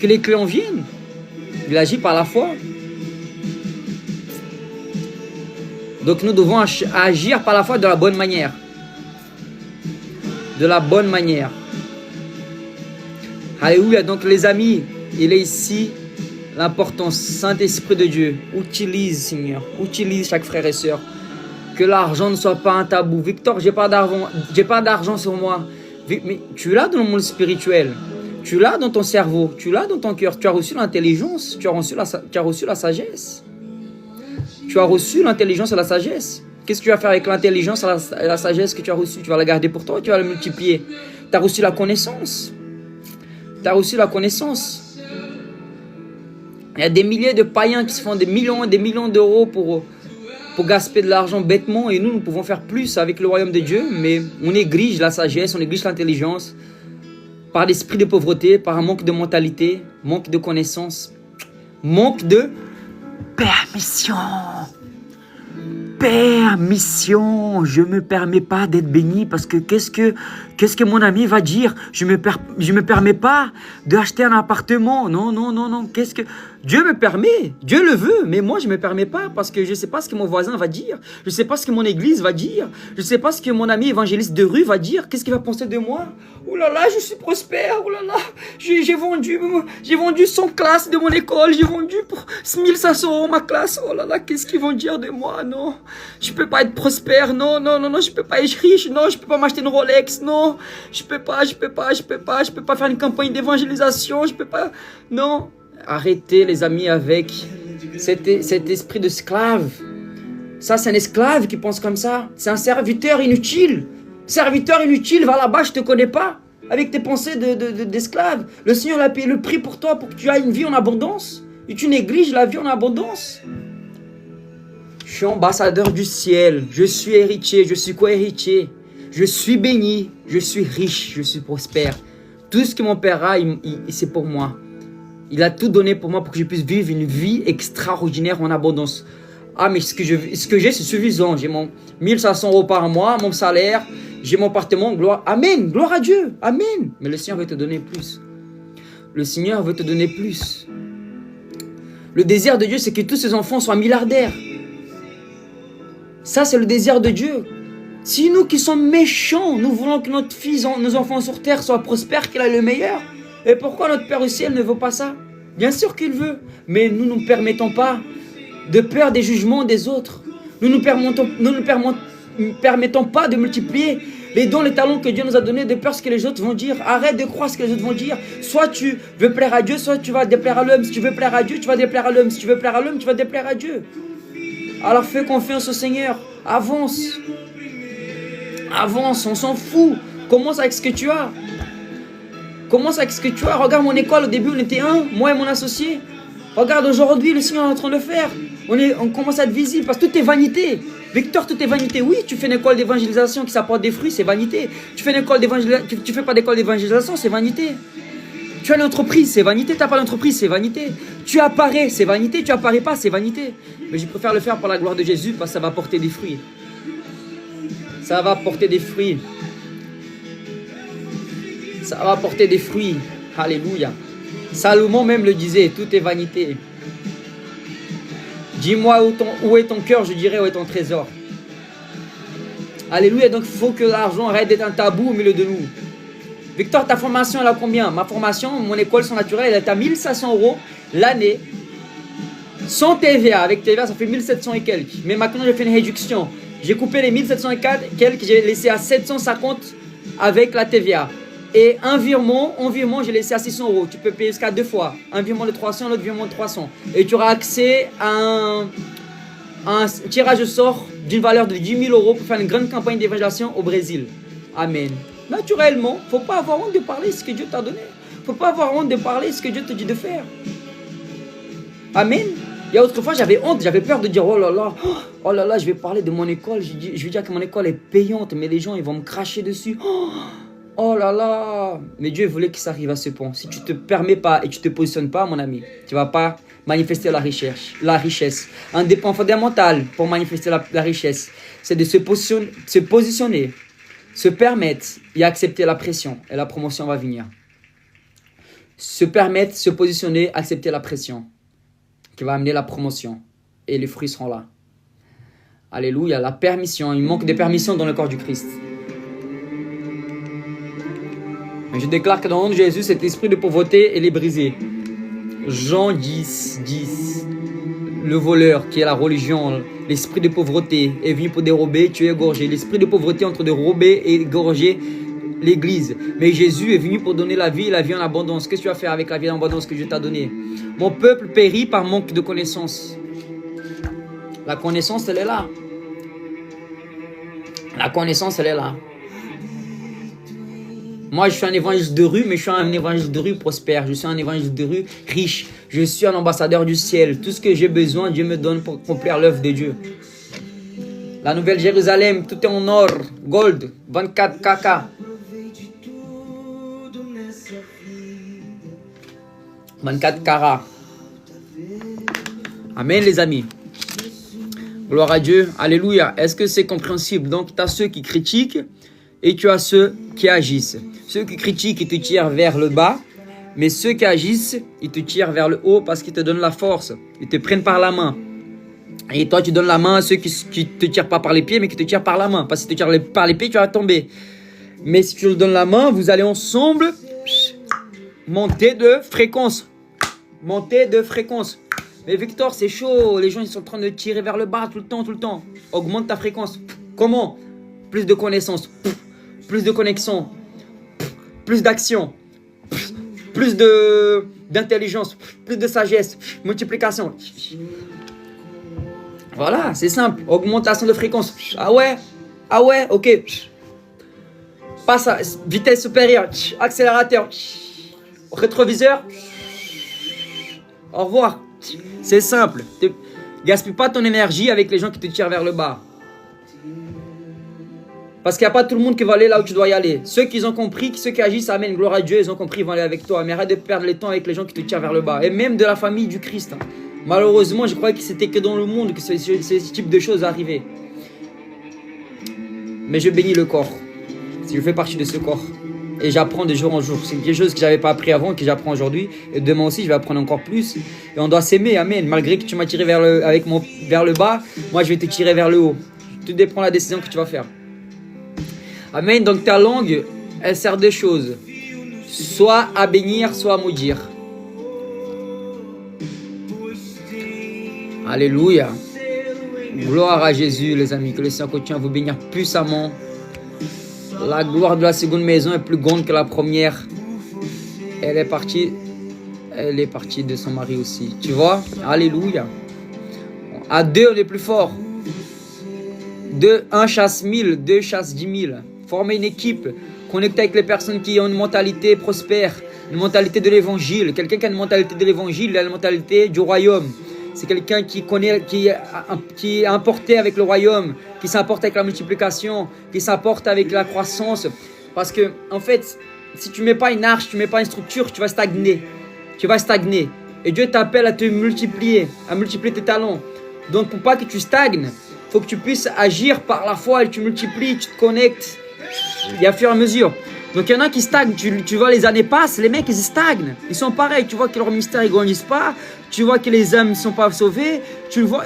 les clients viennent. Il agit par la foi. Donc nous devons agir par la foi de la bonne manière. De la bonne manière. Alléluia. Donc les amis, il est ici l'importance. Saint-Esprit de Dieu, utilise, Seigneur. Utilise chaque frère et sœur. Que l'argent ne soit pas un tabou. Victor, j'ai pas d'argent sur moi. Mais tu l'as dans le monde spirituel. Tu l'as dans ton cerveau. Tu l'as dans ton cœur. Tu as reçu l'intelligence. Tu as reçu la sagesse. Tu as reçu l'intelligence et la sagesse. Qu'est-ce que tu vas faire avec l'intelligence et la sagesse que tu as reçue? Tu vas la garder pour toi ou tu vas la multiplier? Tu as reçu la connaissance. Tu as reçu la connaissance. Il y a des milliers de païens qui se font des millions et des millions d'euros pour gaspiller de l'argent bêtement. Et nous pouvons faire plus avec le royaume de Dieu. Mais on néglige la sagesse, on néglige l'intelligence. Par l'esprit de pauvreté, par un manque de mentalité, manque de connaissance, manque de permission. Permission. Je me permets pas d'être béni parce que qu'est-ce que mon ami va dire? Je me permets pas d'acheter un appartement. Non. Qu'est-ce que Dieu me permet? Dieu le veut, mais moi je me permets pas parce que je sais pas ce que mon voisin va dire. Je sais pas ce que mon église va dire. Je sais pas ce que mon ami évangéliste de rue va dire. Qu'est-ce qu'il va penser de moi? Oh là là, je suis prospère. Oh là là, j'ai vendu 100 classes de mon école. J'ai vendu pour 1500 € ma classe. Oh là là, qu'est-ce qu'ils vont dire de moi? Non, je peux pas être prospère. Non, je peux pas être riche. Non, je peux pas m'acheter une Rolex. Non, je peux pas faire une campagne d'évangélisation. Je peux pas. Non. Arrêtez les amis avec cet esprit d'esclave. Ça c'est un esclave qui pense comme ça. C'est un serviteur inutile. Serviteur inutile, va là-bas, je te connais pas. Avec tes pensées d'esclave. Le Seigneur a payé le prix pour toi, pour que tu aies une vie en abondance. Et tu négliges la vie en abondance. Je suis ambassadeur du ciel. Je suis héritier, je suis co-héritier. Je suis béni, je suis riche, je suis prospère. Tout ce que mon Père a, c'est pour moi. Il a tout donné pour moi pour que je puisse vivre une vie extraordinaire en abondance. Ah, mais ce que j'ai, c'est suffisant. J'ai mon 1500 € par mois, mon salaire, j'ai mon appartement. Gloire. Amen. Gloire à Dieu. Amen. Mais le Seigneur veut te donner plus. Le Seigneur veut te donner plus. Le désir de Dieu, c'est que tous ses enfants soient milliardaires. Ça, c'est le désir de Dieu. Si nous qui sommes méchants, nous voulons que notre fils, nos enfants sur terre soient prospères, qu'il ait le meilleur. Et pourquoi notre Père au ciel ne veut pas ça? Bien sûr qu'il veut. Mais nous ne permettons pas, de peur des jugements des autres. Nous ne permettons pas de multiplier les dons, les talents que Dieu nous a donnés de peur ce que les autres vont dire. Arrête de croire ce que les autres vont dire. Soit tu veux plaire à Dieu, soit tu vas déplaire à l'homme. Si tu veux plaire à Dieu, tu vas déplaire à l'homme. Si tu veux plaire à l'homme, tu vas déplaire à Dieu. Alors fais confiance au Seigneur. Avance. Avance, on s'en fout. Commence avec ce que tu as. Commence avec ce que tu as. Regarde mon école, au début on était un, moi et mon associé. Regarde aujourd'hui, le Seigneur est en train de le faire. On commence à être visible parce que tout est vanité. Victor, tout est vanité. Oui, tu fais une école d'évangélisation qui s'apporte des fruits, c'est vanité. Tu fais une école d'évangélisation, tu fais pas d'école d'évangélisation, c'est vanité. Tu as une entreprise, c'est vanité. Tu n'as pas d'entreprise, c'est vanité. Tu apparais, c'est vanité. Tu apparais pas, c'est vanité. Mais je préfère le faire pour la gloire de Jésus parce que ça va porter des fruits. Ça va porter des fruits. Ça va porter des fruits. Alléluia. Salomon même le disait, tout est vanité. Dis-moi où est ton cœur, je dirai où est ton trésor. Alléluia. Donc il faut que l'argent arrête d'être un tabou au milieu de nous. Victor, ta formation, elle a combien? Ma formation, mon école son naturelle, elle est à 1500 € l'année. Sans TVA. Avec TVA, ça fait 1700 et quelques. Mais maintenant, j'ai fait une réduction. J'ai coupé les 1700 et quelques, j'ai laissé à 750 avec la TVA. Et un virement, j'ai laissé à 600 €. Tu peux payer jusqu'à 2 fois. Un virement de 300, l'autre virement de 300. Et tu auras accès à un tirage au sort d'une valeur de 10 000 € pour faire une grande campagne d'évangélisation au Brésil. Amen. Naturellement, il ne faut pas avoir honte de parler ce que Dieu t'a donné. Il ne faut pas avoir honte de parler ce que Dieu te dit de faire. Amen. Il y a autrefois, j'avais honte, j'avais peur de dire oh là là, je vais parler de mon école. Je vais dire que mon école est payante, mais les gens, ils vont me cracher dessus. Oh là là. Mais Dieu voulait que ça arrive à ce point. Si tu ne te permets pas et tu ne te positionnes pas, mon ami, tu ne vas pas manifester la richesse. Un des points fondamentaux pour manifester la richesse, c'est de se positionner, se permettre et accepter la pression. Et la promotion va venir. Se permettre, se positionner, accepter la pression qui va amener la promotion. Et les fruits seront là. Alléluia, la permission. Il manque de permission dans le corps du Christ. Je déclare que dans le nom de Jésus, cet esprit de pauvreté, il est brisé. Jean 10. Le voleur, qui est la religion, l'esprit de pauvreté, est venu pour dérober, tuer, égorger. L'esprit de pauvreté est en train de dérober et égorger l'église. Mais Jésus est venu pour donner la vie et la vie en abondance. Qu'est-ce que tu vas faire avec la vie en abondance que Dieu t'a donnée? Mon peuple périt par manque de connaissance. La connaissance, elle est là. La connaissance, elle est là. Moi, je suis un évangéliste de rue, mais je suis un évangéliste de rue prospère. Je suis un évangéliste de rue riche. Je suis un ambassadeur du ciel. Tout ce que j'ai besoin, Dieu me donne pour accomplir l'œuvre de Dieu. La Nouvelle Jérusalem, tout est en or, gold, 24 kk. 24 carats. Amen, les amis. Gloire à Dieu. Alléluia. Est-ce que c'est compréhensible? Donc, tu as ceux qui critiquent et tu as ceux qui agissent. Ceux qui critiquent, ils te tirent vers le bas. Mais ceux qui agissent, ils te tirent vers le haut parce qu'ils te donnent la force. Ils te prennent par la main. Et toi, tu donnes la main à ceux qui ne te tirent pas par les pieds, mais qui te tirent par la main. Parce que si tu te tires par les pieds, tu vas tomber. Mais si tu leur donnes la main, vous allez ensemble monter de fréquence. Monter de fréquence. Mais Victor, c'est chaud. Les gens, ils sont en train de tirer vers le bas tout le temps. Augmente ta fréquence. Comment? Plus de connaissances. Plus de connexion. Plus d'action. Plus d'intelligence. Plus de sagesse. Multiplication. Voilà, c'est simple. Augmentation de fréquence. Ah ouais, ok. Passe à vitesse supérieure. Accélérateur. Rétroviseur. Au revoir. C'est simple. Gaspille pas ton énergie avec les gens qui te tirent vers le bas. Parce qu'il n'y a pas tout le monde qui va aller là où tu dois y aller. Ceux qui ont compris, ceux qui agissent, amène gloire à Dieu, ils ont compris, ils vont aller avec toi. Mais arrête de perdre le temps avec les gens qui te tirent vers le bas. Et même de la famille du Christ. Malheureusement, je croyais que c'était que dans le monde que ce type de choses arrivaient. Mais je bénis le corps. Je fais partie de ce corps. Et j'apprends de jour en jour. C'est quelque chose que je n'avais pas appris avant, que j'apprends aujourd'hui. Et demain aussi, je vais apprendre encore plus. Et on doit s'aimer, amen. Malgré que tu m'as tiré vers le bas, moi je vais te tirer vers le haut. Tout dépend de la décision que tu vas faire. Amen. Donc ta langue, elle sert de choses. Soit à bénir, soit à maudire. Alléluia. Gloire à Jésus, les amis. Que le Seigneur continue à vous bénir puissamment. La gloire de la seconde maison est plus grande que la première. Elle est partie de son mari aussi. Tu vois? Alléluia. À deux, on est plus fort. Un chasse 1000, deux chasse 10 000. Former une équipe. Connecter avec les personnes qui ont une mentalité prospère. Une mentalité de l'évangile. Quelqu'un qui a une mentalité de l'évangile, il a une mentalité du royaume. C'est quelqu'un qui connaît, qui est importé avec le royaume, qui s'importe avec la multiplication, qui s'importe avec la croissance. Parce que, en fait, si tu ne mets pas une arche, tu ne mets pas une structure, tu vas stagner. Tu vas stagner. Et Dieu t'appelle à te multiplier, à multiplier tes talents. Donc, pour pas que tu stagnes, il faut que tu puisses agir par la foi et tu multiplies, tu te connectes. Et à fur et à mesure. Donc il y en a qui stagnent, tu vois les années passent, les mecs ils stagnent, ils sont pareils, tu vois que leur mystère ils grandissent pas, tu vois que les âmes ne sont pas sauvées, tu le vois,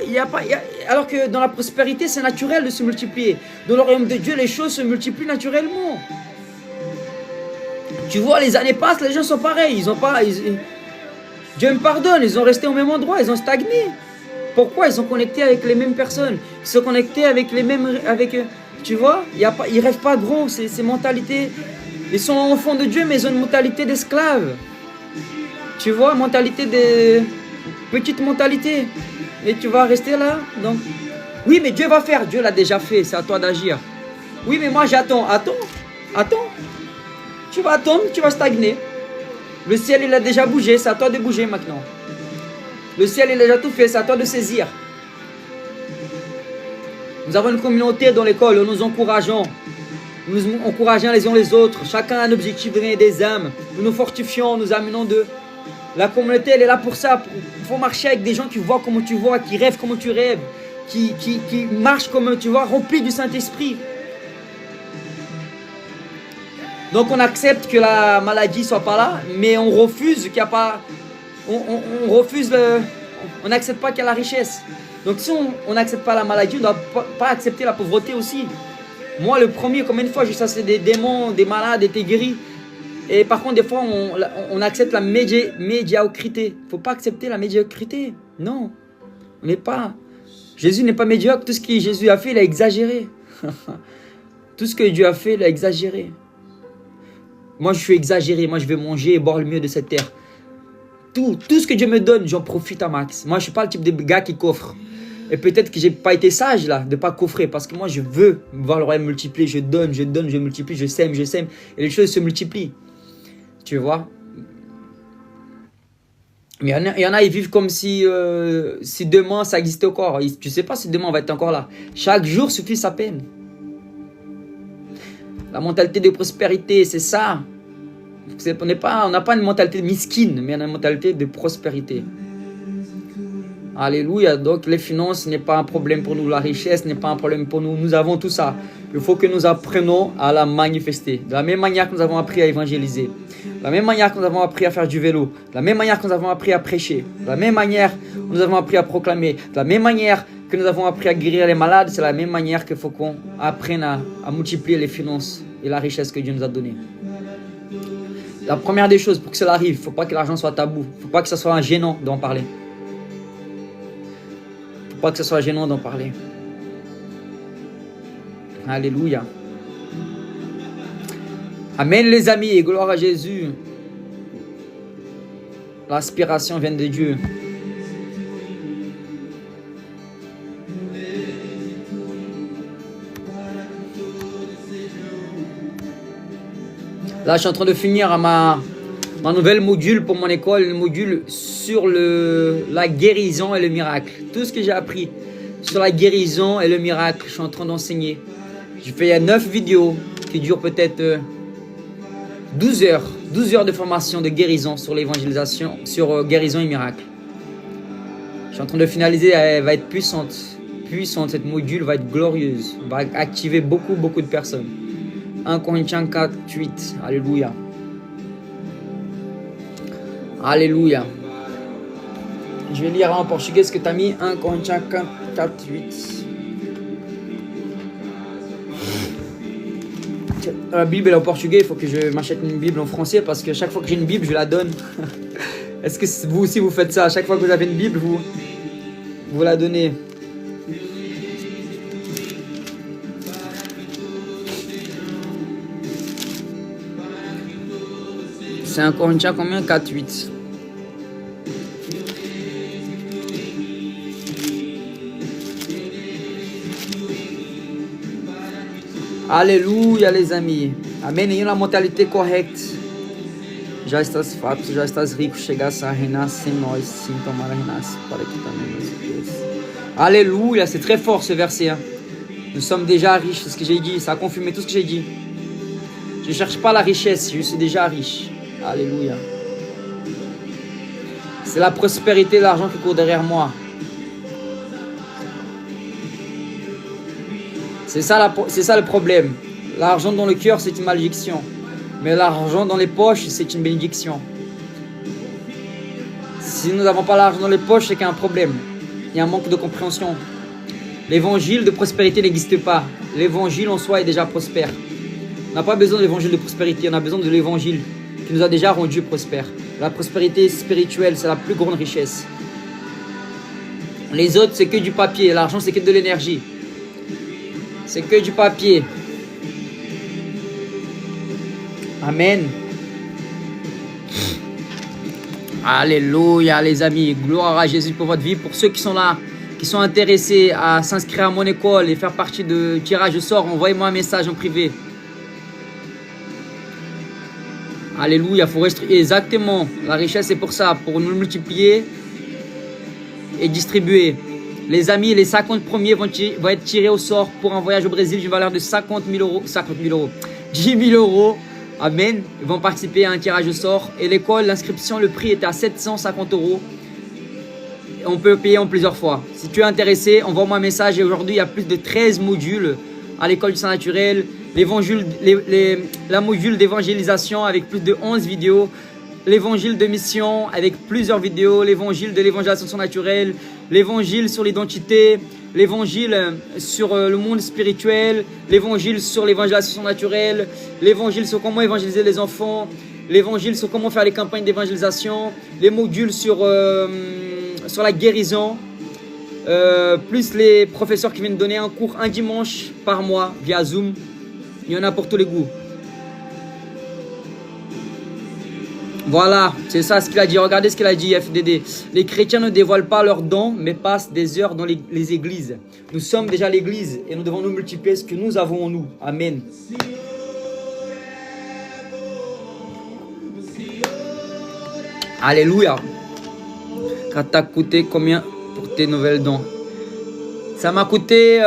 alors que dans la prospérité c'est naturel de se multiplier, dans le royaume de Dieu les choses se multiplient naturellement. Tu vois les années passent, les gens sont pareils, Dieu me pardonne, ils ont resté au même endroit, ils ont stagné. Pourquoi? Ils sont connectés avec les mêmes personnes, ils sont connectés avec les mêmes, tu vois, ils rêvent pas gros, c'est mentalité. Ils sont enfants de Dieu, mais ils ont une mentalité d'esclave. Tu vois, mentalité de... petite mentalité. Et tu vas rester là. Donc, oui, mais Dieu va faire. Dieu l'a déjà fait. C'est à toi d'agir. Oui, mais moi j'attends. Attends. Tu vas attendre, tu vas stagner. Le ciel, il a déjà bougé. C'est à toi de bouger maintenant. Le ciel, il a déjà tout fait. C'est à toi de saisir. Nous avons une communauté dans l'école où nous encourageons. Nous encourageons les uns les autres. Chacun a un objectif de gagner des âmes. Nous nous fortifions, nous amenons de... La communauté, elle est là pour ça. Il faut marcher avec des gens qui voient comme tu vois, qui rêvent comme tu rêves, qui marchent comme tu vois, remplis du Saint-Esprit. Donc on accepte que la maladie soit pas là, mais on refuse qu'il n'y a pas... On refuse on n'accepte pas qu'il y a la richesse. Donc si on n'accepte pas la maladie, on ne doit pas accepter la pauvreté aussi. Moi, le premier, combien de fois j'ai chassé des démons, des malades, été guéri. Et par contre, des fois, on accepte la médiocrité. Il ne faut pas accepter la médiocrité. Non, on n'est pas. Jésus n'est pas médiocre. Tout ce que Jésus a fait, il a exagéré. Tout ce que Dieu a fait, il a exagéré. Moi, je suis exagéré. Moi, je vais manger et boire le mieux de cette terre. Tout ce que Dieu me donne, j'en profite à max. Moi, je ne suis pas le type de gars qui coffre. Et peut-être que j'ai pas été sage là, de ne pas coffrer. Parce que moi, je veux voir le royaume multiplier. Je donne, je multiplie, je sème. Et les choses se multiplient. Tu vois. Mais il y en a, ils vivent comme si demain, ça existait encore. Tu ne sais pas si demain, on va être encore là. Chaque jour suffit sa peine. La mentalité de prospérité, c'est ça. On n'a pas une mentalité mesquine, mais on a une mentalité de prospérité. Alléluia. Donc les finances n'est pas un problème pour nous. La richesse n'est pas un problème pour nous. Nous avons tout ça. Il faut que nous apprenions à la manifester. De la même manière que nous avons appris à évangéliser. De la même manière que nous avons appris à faire du vélo. De la même manière que nous avons appris à prêcher. De la même manière que nous avons appris à proclamer. De la même manière que nous avons appris à guérir les malades. C'est la même manière qu'il faut qu'on apprenne à multiplier les finances et la richesse que Dieu nous a donnée. La première des choses, pour que cela arrive, il ne faut pas que l'argent soit tabou. Il ne faut pas que ce soit un gênant d'en parler. Pas que ce soit gênant d'en parler. Alléluia. Amen les amis et gloire à Jésus. L'aspiration vient de Dieu. Là je suis en train de finir ma nouvelle module pour mon école, le module sur la guérison et le miracle. Tout ce que j'ai appris sur la guérison et le miracle, je suis en train d'enseigner. J'ai fait 9 vidéos qui durent peut-être 12 heures de formation de guérison sur l'évangélisation, sur guérison et miracle. Je suis en train de finaliser, elle va être puissante. Cette module va être glorieuse, va activer beaucoup de personnes. 1 Corinthiens 4, 8, alléluia. Alléluia. Je vais lire en portugais ce que tu as mis. 1 Corinthiens 4, 8. La Bible est en portugais. Il faut que je m'achète une Bible en français parce que chaque fois que j'ai une Bible, je la donne. Est-ce que vous aussi vous faites ça? À chaque fois que vous avez une Bible, vous la donnez? C'est 1 Corinthiens combien? 4, 8. Alléluia les amis. Amen. Ayons la mentalité correcte. já estás farto, já estás rico, chegasse a renascer em nós, sim, tomara renasce para que também nos Deus. Alléluia, c'est très fort ce verset. Hein. Nous sommes déjà riches, c'est ce que j'ai dit, ça a confirmé tout ce que j'ai dit. Je ne cherche pas la richesse, je suis déjà riche. Alléluia. C'est la prospérité, l'argent qui court derrière moi. C'est ça le problème. L'argent dans le cœur, c'est une malédiction. Mais l'argent dans les poches, c'est une bénédiction. Si nous n'avons pas l'argent dans les poches, c'est qu'il y a un problème. Il y a un manque de compréhension. L'évangile de prospérité n'existe pas. L'évangile en soi est déjà prospère. On n'a pas besoin de l'évangile de prospérité, on a besoin de l'évangile qui nous a déjà rendu prospères. La prospérité spirituelle, c'est la plus grande richesse. Les autres, c'est que du papier. L'argent, c'est que de l'énergie. C'est que du papier. Amen. Alléluia, les amis. Gloire à Jésus pour votre vie. Pour ceux qui sont là, qui sont intéressés à s'inscrire à mon école et faire partie de tirage au sort, envoyez-moi un message en privé. Alléluia, il faut rester exactement. La richesse, c'est pour ça, pour nous multiplier et distribuer. Les amis, les 50 premiers vont être tirés au sort pour un voyage au Brésil d'une valeur de 50 000 euros. 10 000 euros. Amen. Ils vont participer à un tirage au sort. Et l'école, l'inscription, le prix était à 750 euros. On peut payer en plusieurs fois. Si tu es intéressé, envoie-moi un message. Et aujourd'hui, il y a plus de 13 modules à l'école du sang naturel. La module d'évangélisation avec plus de 11 vidéos. L'évangile de mission avec plusieurs vidéos. L'évangile de l'évangélisation surnaturelle. L'évangile sur l'identité. L'évangile sur le monde spirituel. L'évangile sur l'évangélisation surnaturelle. L'évangile sur comment évangéliser les enfants. L'évangile sur comment faire les campagnes d'évangélisation. Les modules sur la guérison. Plus les professeurs qui viennent donner un cours un dimanche par mois via Zoom. Il y en a pour tous les goûts. Voilà, c'est ça ce qu'il a dit. Regardez ce qu'il a dit, FDD. Les chrétiens ne dévoilent pas leurs dons, mais passent des heures dans les églises. Nous sommes déjà l'église et nous devons nous multiplier ce que nous avons en nous. Amen. Alléluia. Ça t'a coûté combien pour tes nouvelles dons? Ça m'a coûté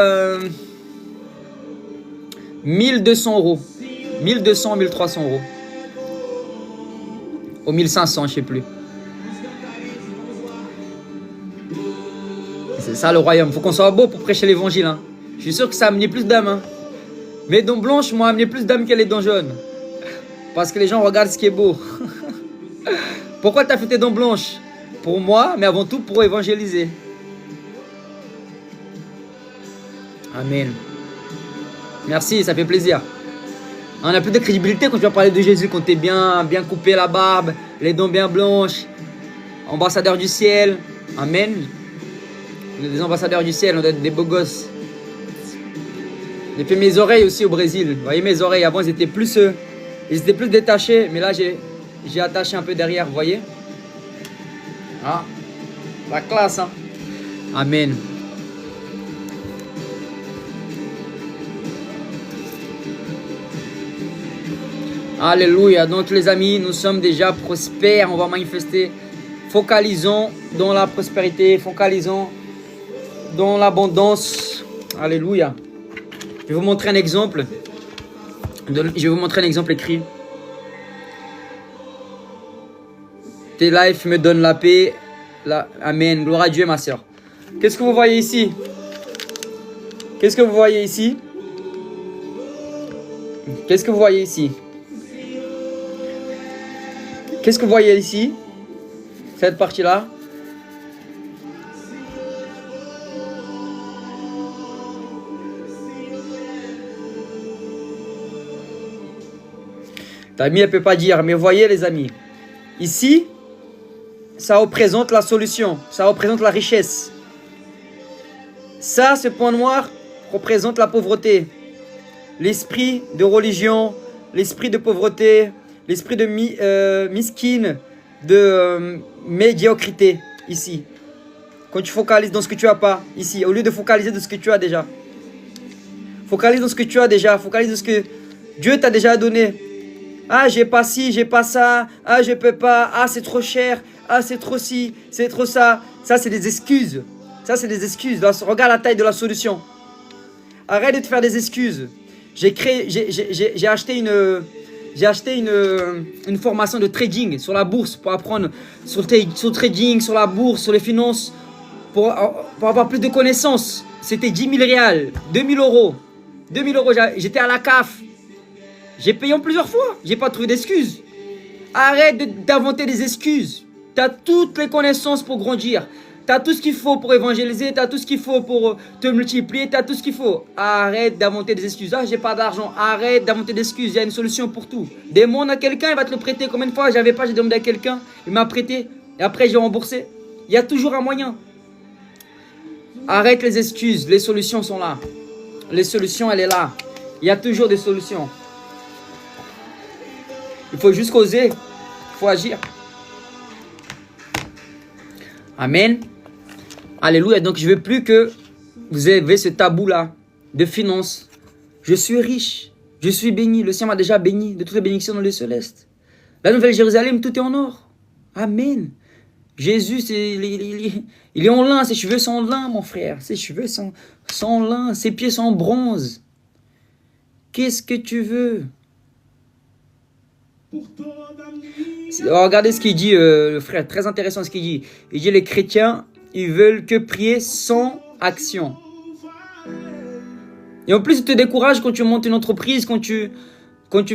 1200 euros. 1200, 1300 euros. Au 1500, je sais plus. C'est ça le royaume. Faut qu'on soit beau pour prêcher l'évangile. Hein. Je suis sûr que ça a amené plus d'âmes. Hein. Mes dons blanches m'ont amené plus d'âmes que les dons jaunes. Parce que les gens regardent ce qui est beau. Pourquoi tu as fait tes dons blanches? Pour moi, mais avant tout pour évangéliser. Amen. Merci, ça fait plaisir. On a plus de crédibilité quand tu vas parler de Jésus, quand tu es bien coupé la barbe, les dents bien blanches, ambassadeur du ciel. Amen. On est des ambassadeurs du ciel, on doit être des beaux gosses. J'ai fait mes oreilles aussi au Brésil. Vous voyez mes oreilles, avant elles étaient plus détachées, mais là j'ai attaché un peu derrière, vous voyez. Ah, la classe, hein. Amen. Alléluia. Donc les amis, nous sommes déjà prospères. On va manifester. Focalisons dans la prospérité. Focalisons dans l'abondance. Alléluia. Je vais vous montrer un exemple. Je vais vous montrer un exemple écrit. Tes lives me donnent la paix. Amen. Gloire à Dieu, ma soeur. Qu'est-ce que vous voyez ici? Qu'est-ce que vous voyez ici? Qu'est-ce que vous voyez ici? Qu'est-ce que vous voyez ici? Cette partie-là. Tammy, elle ne peut pas dire, mais voyez les amis. Ici, ça représente la solution. Ça représente la richesse. Ça, ce point noir, représente la pauvreté. L'esprit de religion, l'esprit de pauvreté, l'esprit de miskine, de médiocrité, ici. Quand tu focalises dans ce que tu n'as pas, ici, au lieu de focaliser dans ce que tu as déjà. Focalise dans ce que tu as déjà, focalise dans ce que Dieu t'a déjà donné. Ah, j'ai pas ci, j'ai pas ça. Ah, je peux pas. Ah, c'est trop cher. Ah, c'est trop ci, c'est trop ça. Ça, c'est des excuses. Ça, c'est des excuses. Regarde la taille de la solution. Arrête de te faire des excuses. J'ai acheté une formation de trading sur la bourse pour apprendre sur le trading, sur la bourse, sur les finances, pour avoir plus de connaissances. C'était 10 000 réals, 2 000 euros. 2 000 euros, j'étais à la CAF. J'ai payé en plusieurs fois. J'ai pas trouvé d'excuses. Arrête d'inventer des excuses. Tu as toutes les connaissances pour grandir. Tu as tout ce qu'il faut pour évangéliser. Tu as tout ce qu'il faut pour te multiplier. Tu as tout ce qu'il faut. Arrête d'inventer des excuses. Ah, j'ai pas d'argent. Arrête d'inventer des excuses. Il y a une solution pour tout. Demande à quelqu'un, il va te le prêter. Combien de fois j'avais pas, j'ai demandé à quelqu'un, il m'a prêté. Et après, j'ai remboursé. Il y a toujours un moyen. Arrête les excuses. Les solutions sont là. Les solutions, elle est là. Il y a toujours des solutions. Il faut juste oser. Il faut agir. Amen. Alléluia. Donc, je ne veux plus que vous ayez ce tabou-là de finances. Je suis riche. Je suis béni. Le Seigneur m'a déjà béni de toutes les bénédictions dans le céleste. La Nouvelle Jérusalem, tout est en or. Amen. Jésus, il est en lin. Ses cheveux sont en lin, mon frère. Ses cheveux sont en lin. Ses pieds sont en bronze. Qu'est-ce que tu veux? Regardez ce qu'il dit, le frère. Très intéressant ce qu'il dit. Il dit les chrétiens, ils veulent que prier sans action. Et en plus, il te décourage quand tu montes une entreprise, quand tu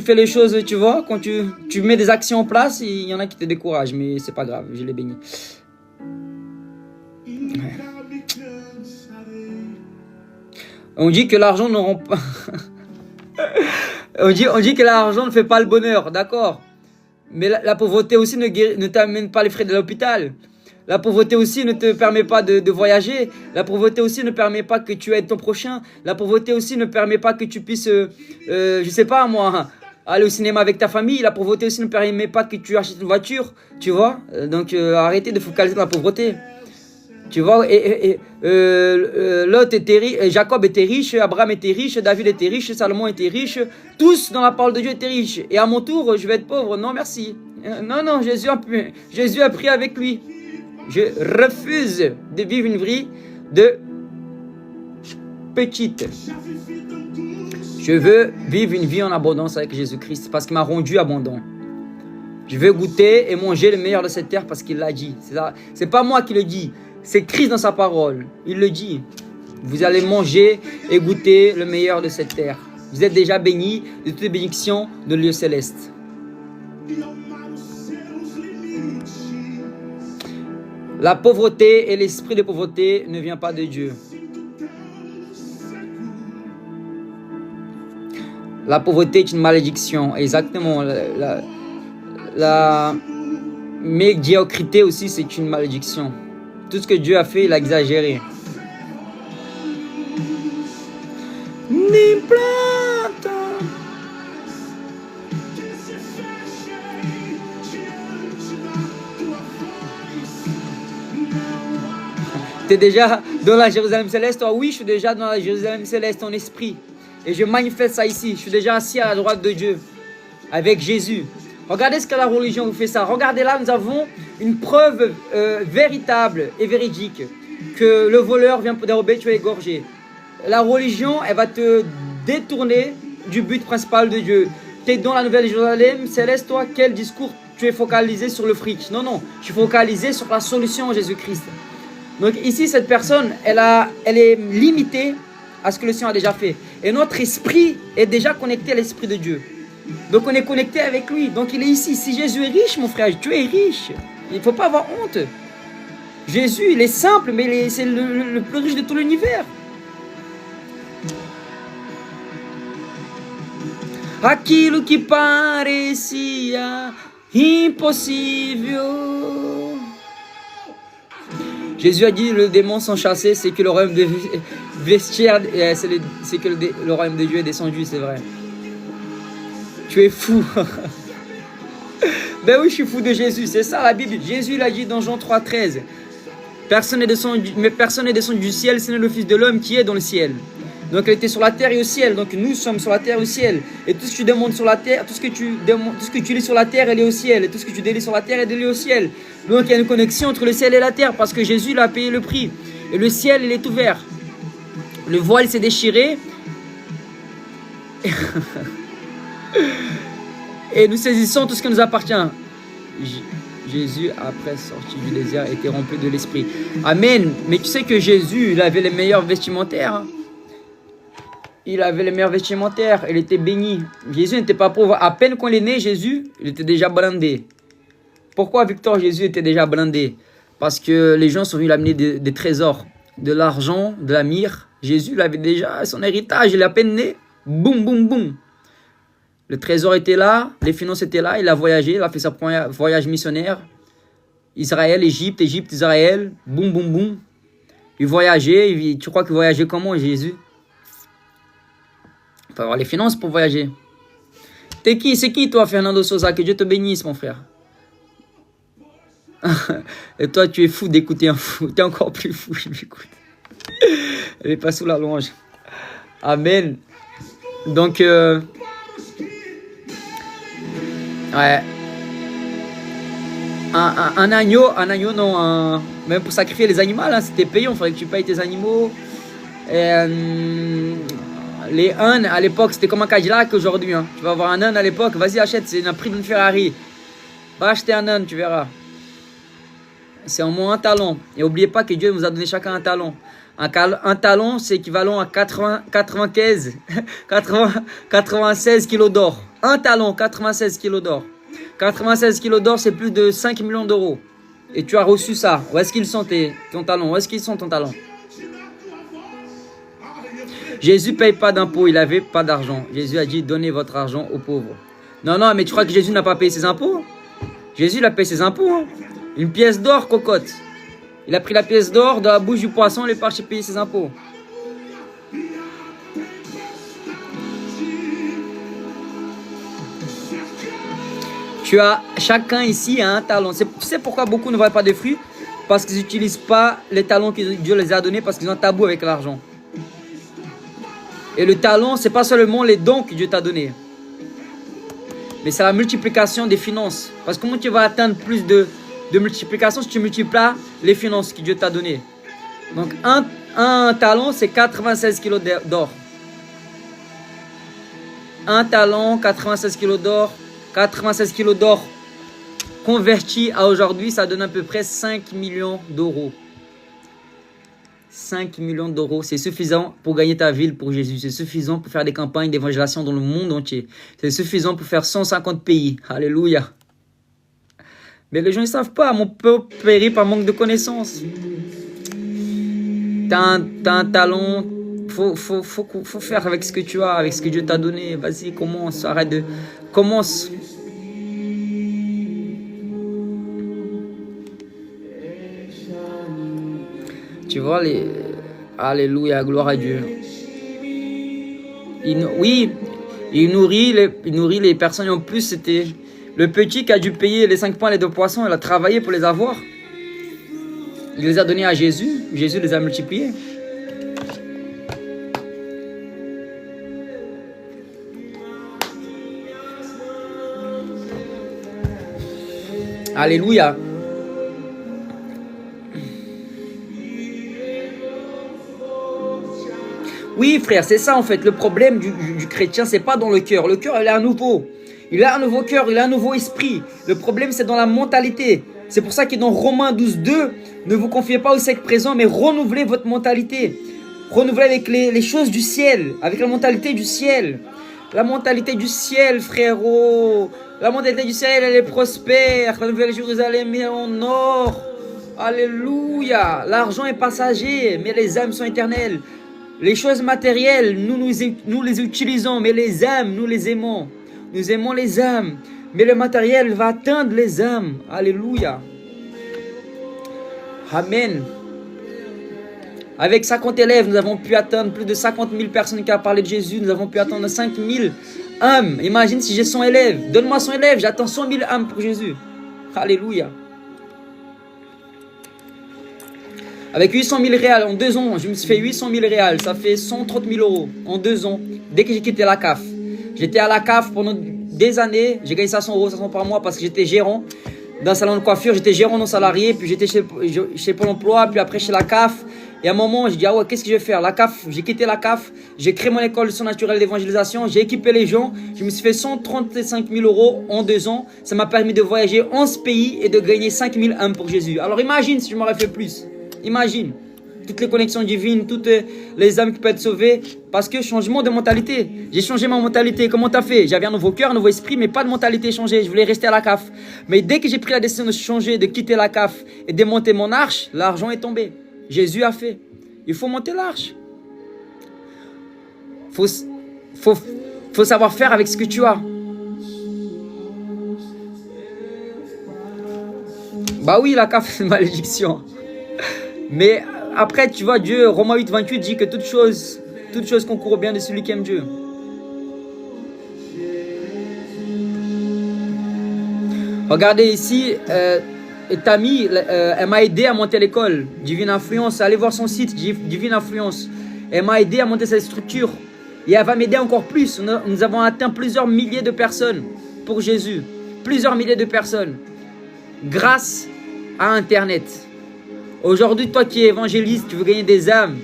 fais les choses, tu vois, quand tu mets des actions en place, il y en a qui te découragent, mais c'est pas grave, je les bénis. Ouais. On dit que l'argent ne rend pas... on dit que l'argent ne fait pas le bonheur, d'accord. Mais la pauvreté aussi ne t'amène pas les frais de l'hôpital. La pauvreté aussi ne te permet pas de voyager. La pauvreté aussi ne permet pas que tu aides ton prochain. La pauvreté aussi ne permet pas que tu puisses, je sais pas moi, aller au cinéma avec ta famille. La pauvreté aussi ne permet pas que tu achètes une voiture, tu vois. Donc arrêtez de focaliser sur la pauvreté. Tu vois, Lot était riche, Jacob était riche, Abraham était riche, David était riche, Salomon était riche. Tous dans la parole de Dieu étaient riches. Et à mon tour, je vais être pauvre. Non, merci. Non, Jésus a pris avec lui. Je refuse de vivre une vie de petite. Je veux vivre une vie en abondance avec Jésus-Christ parce qu'il m'a rendu abondant. Je veux goûter et manger le meilleur de cette terre parce qu'il l'a dit. C'est pas moi qui le dis. C'est Christ dans sa parole. Il le dit. Vous allez manger et goûter le meilleur de cette terre. Vous êtes déjà bénis de toutes les bénédictions de lieu céleste. La pauvreté et l'esprit de pauvreté ne vient pas de Dieu. La pauvreté est une malédiction. Exactement. La médiocrité aussi, c'est une malédiction. Tout ce que Dieu a fait, il a exagéré. Tu es déjà dans la Jérusalem céleste? Toi, oui, je suis déjà dans la Jérusalem céleste en esprit. Et je manifeste ça ici. Je suis déjà assis à la droite de Dieu avec Jésus. Regardez ce que la religion vous fait ça. Regardez là, nous avons une preuve véritable et véridique que le voleur vient pour dérober, tuer, égorger. La religion, elle va te détourner du but principal de Dieu. Tu es dans la Nouvelle Jérusalem céleste, toi, quel discours tu es focalisé sur le fric? Non, je suis focalisé sur la solution en Jésus-Christ. Donc ici, cette personne, elle est limitée à ce que le Seigneur a déjà fait. Et notre esprit est déjà connecté à l'Esprit de Dieu. Donc on est connecté avec lui. Donc il est ici. Si Jésus est riche, mon frère, tu es riche. Il ne faut pas avoir honte. Jésus, il est simple, mais c'est le plus riche de tout l'univers. Aquilo que parecia impossível. Jésus a dit, le démon sont chassés, c'est que le royaume de vestiaire, c'est que le royaume de Dieu est descendu, c'est vrai. Tu es fou. Ben oui, je suis fou de Jésus, c'est ça la Bible. Jésus l'a dit dans Jean 3,13. Personne n'est descendu du ciel, c'est le Fils de l'homme qui est dans le ciel. Donc elle était sur la terre et au ciel. Donc nous sommes sur la terre et au ciel. Et tout ce que tu demandes sur la terre, tout ce que tu lis sur la terre, elle est au ciel. Et tout ce que tu délis sur la terre, elle est au ciel. Donc il y a une connexion entre le ciel et la terre parce que Jésus il a payé le prix. Et le ciel, il est ouvert. Le voile s'est déchiré. Et nous saisissons tout ce qui nous appartient. Jésus, après sorti du désert, était rempli de l'esprit. Amen. Mais tu sais que Jésus, il avait les meilleurs vestimentaires. Hein? Il avait les meilleurs vestimentaires. Il était béni. Jésus n'était pas pauvre. À peine qu'on est né, Jésus, il était déjà blindé. Pourquoi Victor Jésus était déjà blindé? Parce que les gens sont venus l'amener des trésors, de l'argent, de la myrrhe. Jésus, il avait déjà son héritage. Il est à peine né. Boum, boum, boum. Le trésor était là, les finances étaient là, il a voyagé, il a fait son premier voyage missionnaire. Israël, Égypte, Égypte, Israël, boum, boum, boum. Il voyageait, tu crois qu'il voyageait comment, Jésus? Il faut avoir les finances pour voyager. T'es qui? C'est qui toi, Fernando Souza? Que Dieu te bénisse, mon frère. Et toi, tu es fou d'écouter un fou. Tu es encore plus fou, je m'écoute. Elle est pas sous la louange. Amen. Donc, ouais. Un agneau non, même pour sacrifier les animaux, hein, c'était payant, il fallait que tu payes tes animaux. Les ânes, à l'époque, c'était comme un Cadillac aujourd'hui. Hein. Tu vas avoir un âne à l'époque, vas-y, achète, c'est un prix d'une Ferrari. Va acheter un âne, tu verras. C'est au moins un talon. Et n'oubliez pas que Dieu nous a donné chacun un talon. Un talon, c'est équivalent à 96 kilos d'or. Un talon, 96 kilos d'or. 96 kilos d'or, c'est plus de 5 millions d'euros. Et tu as reçu ça. Où est-ce qu'ils sont ton talon? Où est-ce qu'ils sont ton talon? Jésus ne paye pas d'impôts, il n'avait pas d'argent. Jésus a dit, donnez votre argent aux pauvres. Non, non, mais tu crois que Jésus n'a pas payé ses impôts? Jésus, il a payé ses impôts. Hein. Une pièce d'or, cocotte. Il a pris la pièce d'or de la bouche du poisson, il est parti payer ses impôts. Tu as, chacun ici a un talent. Tu sais pourquoi beaucoup ne voient pas de fruits? Parce qu'ils n'utilisent pas les talents que Dieu les a donnés, parce qu'ils ont un tabou avec l'argent. Et le talent, ce n'est pas seulement les dons que Dieu t'a donnés, mais c'est la multiplication des finances. Parce que comment tu vas atteindre plus de multiplication si tu multiplies les finances que Dieu t'a données? Donc un talent, c'est 96 kilos d'or. Un talent, 96 kilos d'or. 96 kilos d'or convertis à aujourd'hui, ça donne à peu près 5 millions d'euros. 5 millions d'euros, c'est suffisant pour gagner ta ville pour Jésus. C'est suffisant pour faire des campagnes d'évangélisation dans le monde entier. C'est suffisant pour faire 150 pays. Alléluia. Mais les gens ne savent pas. Mon peuple périt par manque de connaissances. T'as un talent. Faut faire avec ce que tu as, avec ce que Dieu t'a donné. Vas-y, commence. Arrête de... Commence. Tu vois, Alléluia, gloire à Dieu. Il nourrit les personnes. En plus, c'était le petit qui a dû payer les 5 pains et les 2 poissons. Il a travaillé pour les avoir. Il les a donnés à Jésus. Jésus les a multipliés. Alléluia. Oui, frère, c'est ça en fait. Le problème du chrétien, c'est pas dans le cœur. Le cœur, il a un nouveau. Il a un nouveau cœur, il a un nouveau esprit. Le problème, c'est dans la mentalité. C'est pour ça que dans Romains 12:2, ne vous confiez pas au siècle présent, mais renouvelez votre mentalité. Renouvelez avec les choses du ciel, avec la mentalité du ciel. La mentalité du ciel, frérot. La mentalité du ciel, elle est prospère. La nouvelle Jérusalem est en or. Alléluia. L'argent est passager, mais les âmes sont éternelles. Les choses matérielles, nous les utilisons, mais les âmes, nous les aimons. Nous aimons les âmes, mais le matériel va atteindre les âmes. Alléluia. Amen. Avec 50 élèves, nous avons pu atteindre plus de 50 000 personnes qui ont parlé de Jésus. Nous avons pu atteindre 5 000 âmes. Imagine si j'ai 100 élèves. Donne-moi 100 élèves, j'attends 100 000 âmes pour Jésus. Alléluia. Avec 800 000 réals en 2 ans, je me suis fait 800 000 réals. Ça fait 130 000 euros en 2 ans. Dès que j'ai quitté la CAF. J'étais à la CAF pendant des années. J'ai gagné 500 euros, 500 par mois parce que j'étais gérant d'un salon de coiffure. J'étais gérant non salarié. Puis j'étais chez Pôle emploi. Puis après chez la CAF. Et à un moment, je dis, ah ouais, qu'est-ce que je vais faire? La CAF, j'ai quitté la CAF. J'ai créé mon école de soins naturels d'évangélisation. J'ai équipé les gens. Je me suis fait 135 000 euros en 2 ans. Ça m'a permis de voyager 11 pays et de gagner 5 000 âmes pour Jésus. Alors imagine si je m'aurais fait plus. Imagine. Toutes les connexions divines, toutes les âmes qui peuvent être sauvées. Parce que changement de mentalité. J'ai changé ma mentalité. Comment t'as fait? J'avais un nouveau cœur, un nouveau esprit, mais pas de mentalité changée. Je voulais rester à la CAF. Mais dès que j'ai pris la décision de changer, de quitter la CAF et de monter mon arche, l'argent est tombé. Jésus a fait. Il faut monter l'arche. Faut savoir faire avec ce que tu as. Bah oui, la CAF, c'est une malédiction. Mais après, tu vois, Dieu, Romains 8, 28 dit que toute chose concourt au bien de celui qui aime Dieu. Regardez ici, Tammy, elle m'a aidé à monter l'école Divine Influence. Allez voir son site, Divine Influence. Elle m'a aidé à monter cette structure. Et elle va m'aider encore plus. Nous avons atteint plusieurs milliers de personnes pour Jésus. Plusieurs milliers de personnes. Grâce à Internet. Aujourd'hui, toi qui es évangéliste, tu veux gagner des âmes.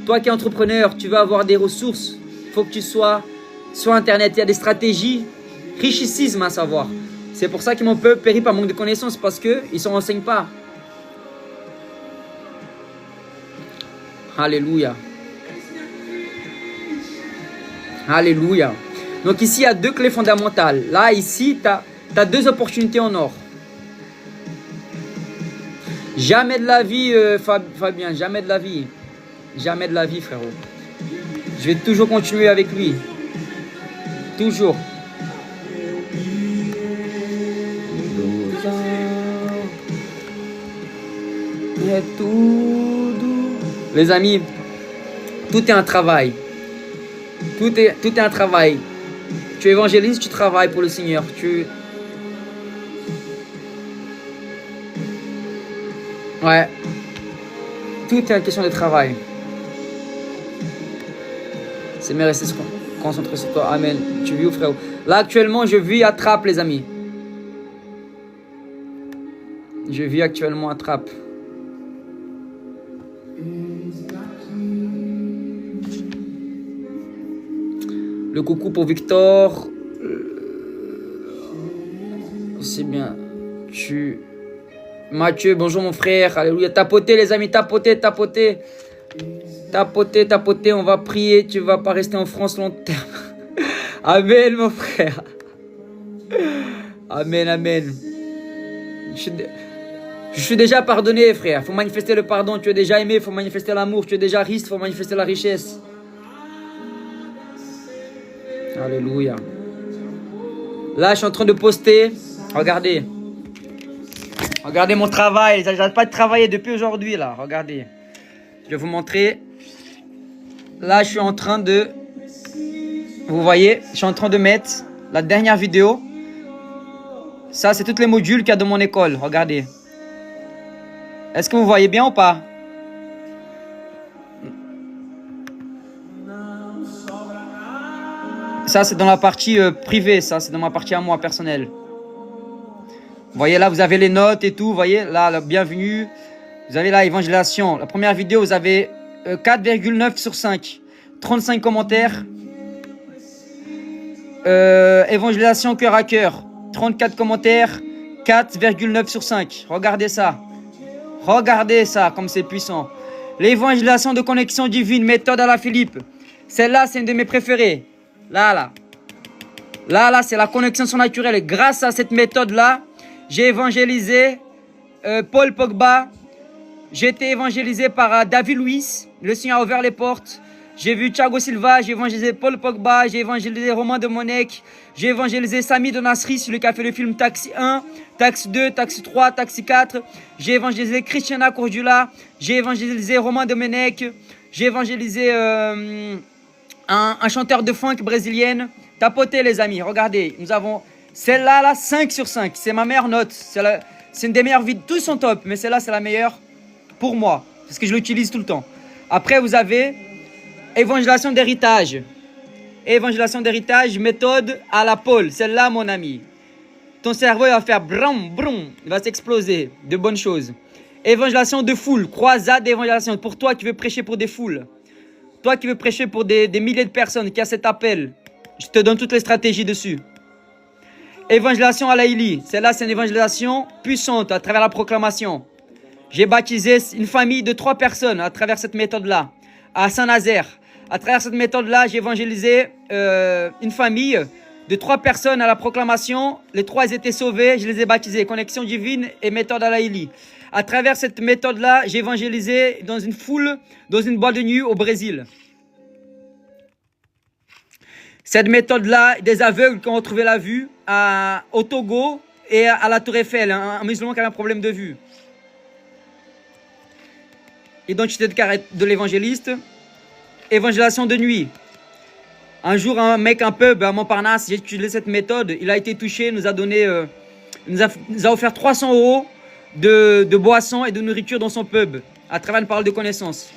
Toi qui es entrepreneur, tu veux avoir des ressources. Il faut que tu sois sur Internet. Il y a des stratégies richissimes à savoir. C'est pour ça que mon peuple périt par manque de connaissances. Parce qu'ils ne se renseignent pas. Alléluia. Alléluia. Donc ici, il y a 2 clés fondamentales. Là, ici, tu as 2 opportunités en or. Jamais de la vie, Fabien, jamais de la vie. Jamais de la vie, frérot. Je vais toujours continuer avec lui. Toujours. Les amis, tout est un travail. Tout est un travail. Tu évangélises, tu travailles pour le Seigneur. Ouais. Tout est une question de travail. C'est mieux rester concentré sur toi. Amen. Tu vis où, frère? Là, actuellement, je vis à Trappes, les amis. Je vis actuellement à Trappes. Le coucou pour Victor. C'est bien. Mathieu, bonjour mon frère. Alléluia. Tapotez les amis, tapotez. Tapotez. On va prier. Tu vas pas rester en France long terme. Amen mon frère. Amen. Je suis déjà pardonné frère. Il faut manifester le pardon. Tu es déjà aimé. Il faut manifester l'amour. Tu es déjà riche. Il faut manifester la richesse. Alléluia. Là, je suis en train de poster. Regardez. Regardez mon travail. J'arrête pas de travailler depuis aujourd'hui, là. Regardez. Je vais vous montrer. Là, je suis en train de... Vous voyez, je suis en train de mettre la dernière vidéo. Ça, c'est tous les modules qu'il y a dans mon école. Regardez. Est-ce que vous voyez bien ou pas? Ça, c'est dans la partie privée. Ça, c'est dans ma partie à moi, personnelle. Vous voyez là, vous avez les notes et tout. Vous voyez là, la bienvenue. Vous avez là, évangélisation. La première vidéo, vous avez 4,9 sur 5. 35 commentaires. Évangélisation cœur à cœur. 34 commentaires. 4,9 sur 5. Regardez ça. Regardez ça, comme c'est puissant. L'évangélisation de connexion divine, méthode à la Philippe. Celle-là, c'est une de mes préférées. Là, c'est la connexion surnaturelle. Grâce à cette méthode-là, j'ai évangélisé Paul Pogba. J'ai été évangélisé par David Luiz. Le Seigneur a ouvert les portes. J'ai vu Thiago Silva. J'ai évangélisé Paul Pogba. J'ai évangélisé Romain Domenech. J'ai évangélisé Sami Donasri, celui qui a fait le film Taxi 1, Taxi 2, Taxi 3, Taxi 4. J'ai évangélisé Christiana Cordula. J'ai évangélisé Romain Domenech. J'ai évangélisé un chanteur de funk brésilienne. Tapotez les amis, regardez. Nous avons celle-là, 5 sur 5. C'est ma meilleure note. C'est une des meilleures vidéos. Tous sont top, mais celle-là, c'est la meilleure pour moi. parce que je l'utilise tout le temps. Après, vous avez évangélisation d'héritage. Évangélisation d'héritage, méthode à la Paul. Celle-là, mon ami. Ton cerveau, il va faire brum, brum. Il va s'exploser de bonnes choses. Évangélisation de foule. Croisade d'évangélisation. Pour toi qui veux prêcher pour des foules. Toi qui veux prêcher pour des milliers de personnes, qui a cet appel. Je te donne toutes les stratégies dessus. Évangélisation à l'Aïli. Celle-là, c'est une évangélisation puissante à travers la proclamation. J'ai baptisé une famille de 3 personnes à travers cette méthode-là. À Saint-Nazaire. À travers cette méthode-là, j'ai évangélisé une famille de 3 personnes à la proclamation. Les 3 étaient sauvés, je les ai baptisés. Connexion divine et méthode à l'Aïli. À travers cette méthode-là, j'ai évangélisé dans une foule, dans une boîte de nuit au Brésil. Cette méthode-là, des aveugles qui ont retrouvé la vue au Togo et à la Tour Eiffel, un musulman qui avait un problème de vue. Identité de l'évangéliste. Évangélisation de nuit. Un jour, un mec, un pub à Montparnasse, j'ai utilisé cette méthode. Il a été touché, nous a donné, nous a offert 300 € de boissons et de nourriture dans son pub, à travers une parole de connaissance.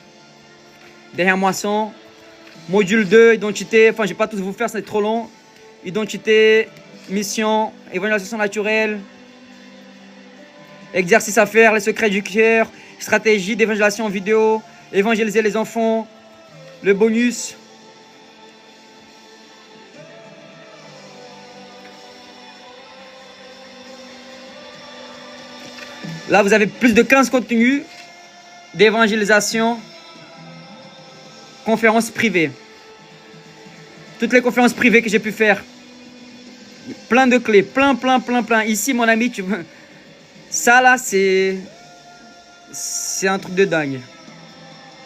Derrière moisson, module 2, identité, enfin je ne vais pas tous vous faire, c'est trop long. Identité, mission, évangélisation naturelle, exercice à faire, les secrets du cœur, stratégie d'évangélisation en vidéo, évangéliser les enfants, le bonus. Là, vous avez plus de 15 contenus d'évangélisation, conférences privées. Toutes les conférences privées que j'ai pu faire. Plein de clés, plein. Ici, mon ami, ça là, c'est un truc de dingue.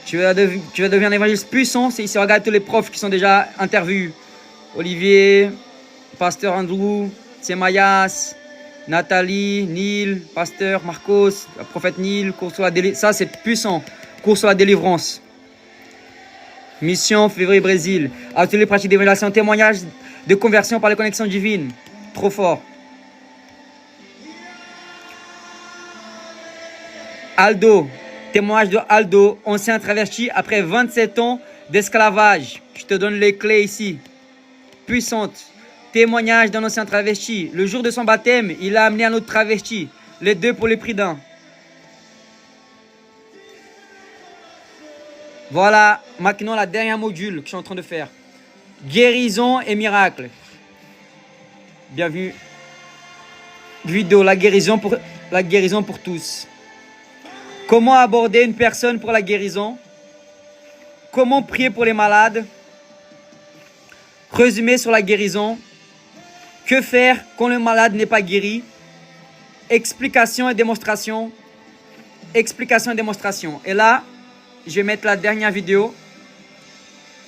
Tu vas devenir un évangéliste puissant. C'est ici, regarde tous les profs qui sont déjà interviewés. Olivier, Pasteur Andrew, Tsemayas, Nathalie, Neil, Pasteur Marcos, Prophète Neil, cours sur la délivrance. Ça, c'est puissant. Cours sur la délivrance. Mission, février, Brésil. Atelier pratique d'évangélisation, témoignage de conversion par les connexions divines. Trop fort. Aldo. Témoignage de Aldo, ancien travesti après 27 ans d'esclavage. Je te donne les clés ici. Puissante. Témoignage d'un ancien travesti. Le jour de son baptême, il a amené un autre travesti. Les deux pour le prix d'un. Voilà, maintenant la dernière module que je suis en train de faire. Guérison et miracle. Bienvenue. Vidéo, la guérison pour tous. Comment aborder une personne pour la guérison? Comment prier pour les malades? Résumé sur la guérison. Que faire quand le malade n'est pas guéri? Explication et démonstration. Explication et démonstration. Et là, je vais mettre la dernière vidéo.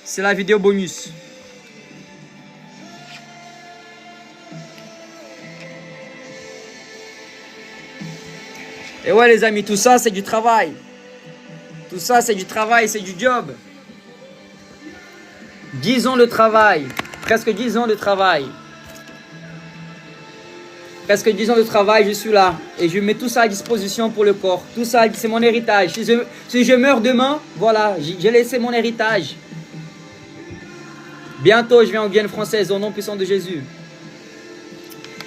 C'est la vidéo bonus. Et ouais les amis, tout ça c'est du travail. Tout ça c'est du travail, c'est du job. 10 ans de travail. Presque 10 ans de travail. Presque 10 ans de travail, je suis là. Et je mets tout ça à disposition pour le corps. Tout ça, c'est mon héritage. Si je meurs demain, voilà, j'ai laissé mon héritage. Bientôt, je viens en Guyane française, au nom puissant de Jésus.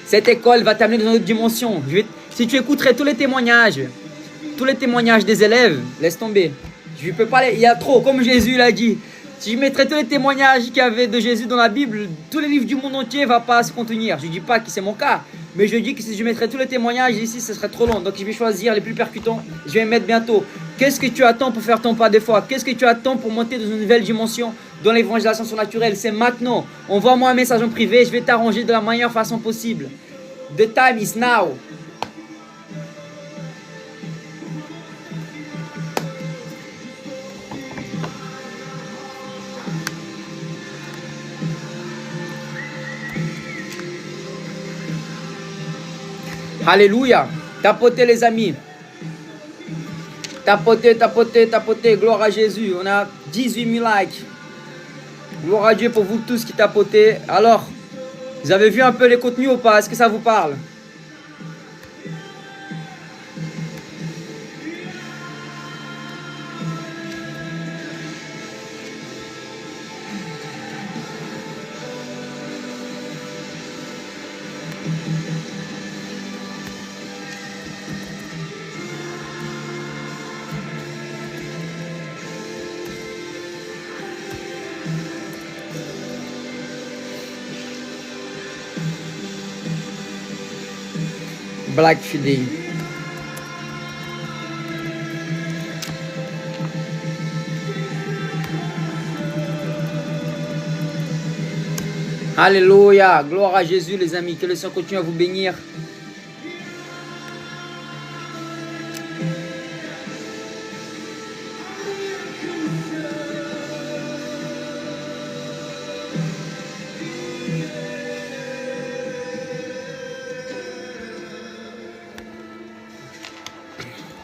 Cette école va t'amener dans une autre dimension. Si tu écouterais tous les témoignages des élèves, laisse tomber. Je peux pas, il y a trop, comme Jésus l'a dit. Si je mettrais tous les témoignages qu'il y avait de Jésus dans la Bible, tous les livres du monde entier ne vont pas se contenir. Je ne dis pas que c'est mon cas, mais je dis que si je mettrais tous les témoignages ici, ce serait trop long. Donc je vais choisir les plus percutants. Je vais mettre bientôt. Qu'est-ce que tu attends pour faire ton pas de foi? Qu'est-ce que tu attends pour monter dans une nouvelle dimension dans l'évangélisation surnaturelle? C'est maintenant. Envoie-moi un message en privé. Je vais t'arranger de la meilleure façon possible. The time is now. Alléluia. Tapotez les amis. Tapotez. Gloire à Jésus. On a 18 000 likes. Gloire à Dieu pour vous tous qui tapotez. Alors, vous avez vu un peu les contenus ou pas? Est-ce que ça vous parle? Black Friday. Alléluia, gloire à Jésus les amis, que le Seigneur continue à vous bénir.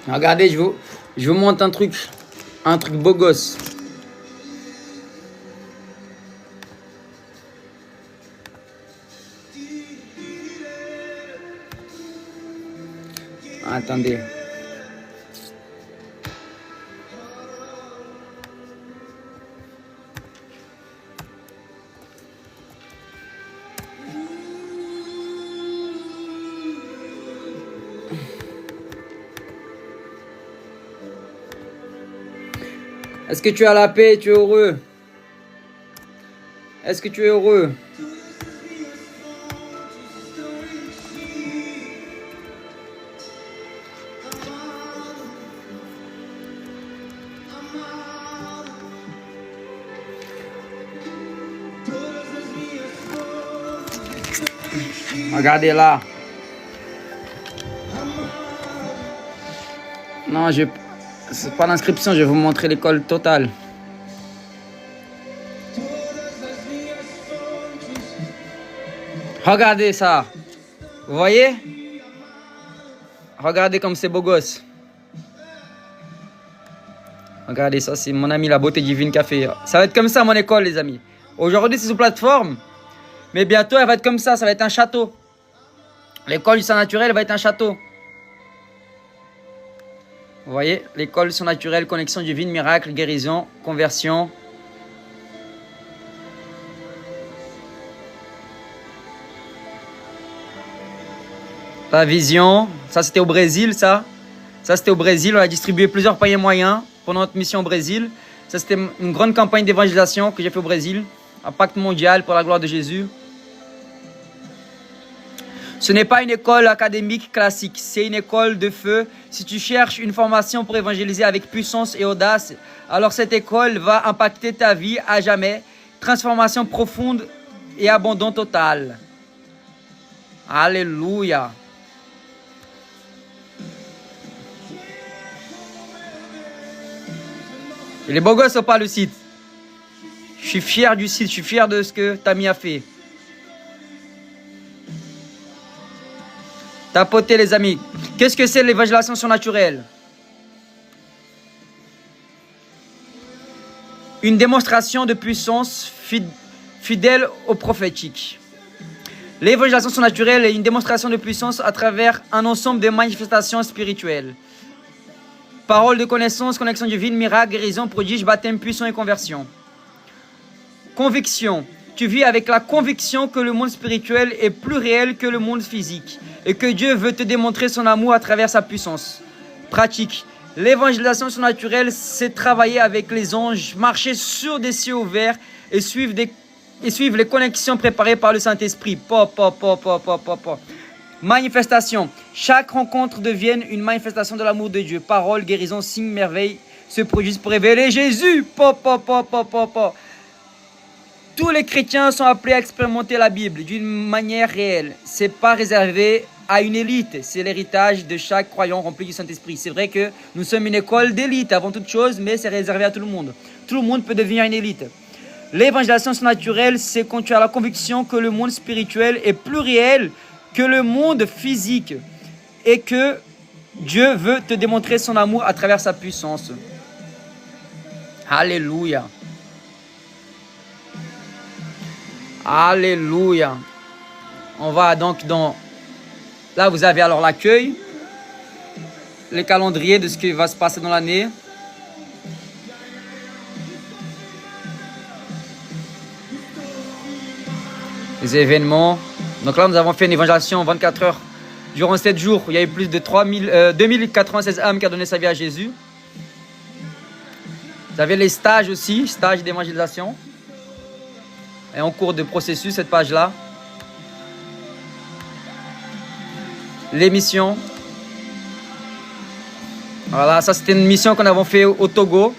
Regardez, je vous montre un truc beau gosse. Attendez. Est-ce que tu as la paix, tu es heureux? Est-ce que tu es heureux? Regardez là. Non, c'est pas l'inscription, je vais vous montrer l'école totale. Regardez ça. Vous voyez? Regardez comme c'est beau gosse. Regardez ça, c'est mon ami la beauté divine qui a fait. Ça va être comme ça mon école les amis. Aujourd'hui c'est sous plateforme. Mais bientôt elle va être comme ça va être un château. L'école du sang naturel va être un château. Vous voyez, l'école du sang naturel, connexion divine, miracle, guérison, conversion. La vision, ça c'était au Brésil ça. Ça c'était au Brésil, on a distribué plusieurs paniers moyens pendant notre mission au Brésil. Ça c'était une grande campagne d'évangélisation que j'ai fait au Brésil. Un pacte mondial pour la gloire de Jésus. Ce n'est pas une école académique classique, c'est une école de feu. Si tu cherches une formation pour évangéliser avec puissance et audace, alors cette école va impacter ta vie à jamais. Transformation profonde et abandon total. Alléluia. Et les beaux gosses sont pas le site. Je suis fier du site, je suis fier de ce que Tammy a fait. Tapotez les amis. Qu'est-ce que c'est l'évangélisation surnaturelle? Une démonstration de puissance fidèle au prophétique. L'évangélisation surnaturelle est une démonstration de puissance à travers un ensemble de manifestations spirituelles. Paroles de connaissance, connexion divine, miracle, guérison, prodige, baptême puissant et conversion. Conviction. Tu vis avec la conviction que le monde spirituel est plus réel que le monde physique et que Dieu veut te démontrer son amour à travers sa puissance. Pratique. L'évangélisation surnaturelle, c'est travailler avec les anges, marcher sur des cieux ouverts et suivre les connexions préparées par le Saint-Esprit. Manifestation. Chaque rencontre devient une manifestation de l'amour de Dieu. Paroles, guérison, signes, merveilles se produisent pour révéler Jésus. Tous les chrétiens sont appelés à expérimenter la Bible d'une manière réelle. Ce n'est pas réservé à une élite. C'est l'héritage de chaque croyant rempli du Saint-Esprit. C'est vrai que nous sommes une école d'élite avant toute chose, mais c'est réservé à tout le monde. Tout le monde peut devenir une élite. L'évangélisation surnaturelle, c'est quand tu as la conviction que le monde spirituel est plus réel que le monde physique et que Dieu veut te démontrer son amour à travers sa puissance. Alléluia. Alléluia. On va donc dans... Là, vous avez alors l'accueil, le calendrier de ce qui va se passer dans l'année. Les événements. Donc là, nous avons fait une évangélisation en 24 heures. Durant 7 jours, il y a eu plus de 2096 âmes qui ont donné sa vie à Jésus. Vous avez les stages aussi, stages d'évangélisation. Et en cours de processus, cette page-là. les missions. Voilà, ça c'était une mission qu'on avait fait au Togo.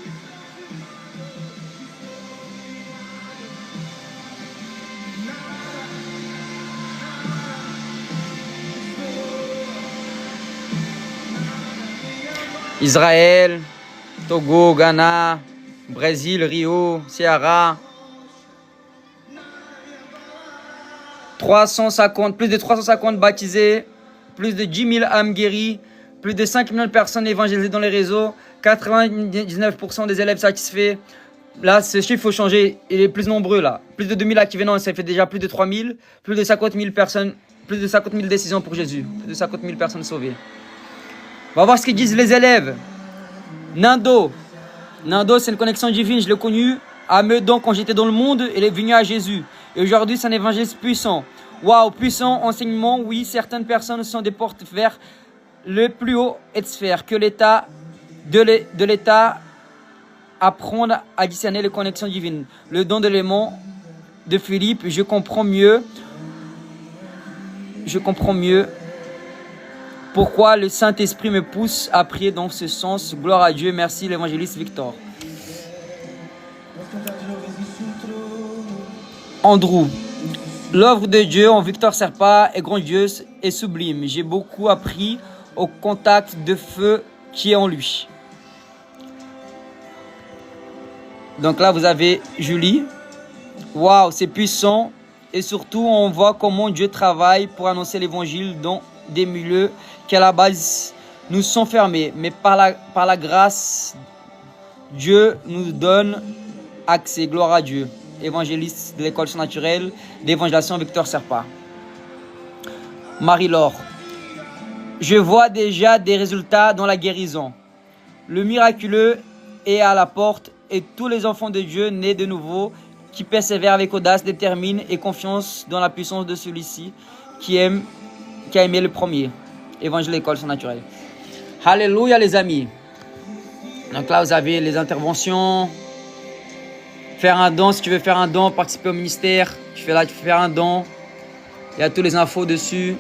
Israël, Togo, Ghana, Brésil, Rio, Ceará. 350, plus de 350 baptisés, plus de 10 000 âmes guéries, plus de 5 millions de personnes évangélisées dans les réseaux, 99% des élèves satisfaits. Là, ce chiffre, il faut changer, il est plus nombreux là. Plus de 2000 actifs, non, ça fait déjà plus de 3000, plus de 50 000 personnes, plus de 50 000 décisions pour Jésus, plus de 50 000 personnes sauvées. On va voir ce qu'ils disent les élèves. Nando, c'est une connexion divine, je l'ai connu à Meudon quand j'étais dans le monde, il est venu à Jésus. Et aujourd'hui, c'est un évangéliste puissant. Waouh, puissant enseignement, oui, certaines personnes sont des portes vers le plus haut sphère que l'État, de l'État, apprendre à discerner les connexions divines. Le don de l'aimant de Philippe, je comprends mieux pourquoi le Saint-Esprit me pousse à prier dans ce sens. Gloire à Dieu, merci l'évangéliste Victor. Andrew, l'œuvre de Dieu en Victor Serpa est grandiose et sublime. J'ai beaucoup appris au contact de feu qui est en lui. Donc là, vous avez Julie. Waouh, c'est puissant. Et surtout, on voit comment Dieu travaille pour annoncer l'évangile dans des milieux qui à la base nous sont fermés. Mais par la grâce, Dieu nous donne accès. Gloire à Dieu. Évangéliste de l'école surnaturelle d'évangélisation Victor Serpa. Marie-Laure. Je vois déjà des résultats dans la guérison. Le miraculeux est à la porte et tous les enfants de Dieu nés de nouveau qui persévèrent avec audace, déterminent et confiance dans la puissance de celui-ci qui a aimé le premier. Évangile de l'école surnaturelle. Alléluia les amis. Donc là vous avez les interventions. Faire un don, si tu veux faire un don, participer au ministère, tu fais faire un don. Il y a toutes les infos dessus.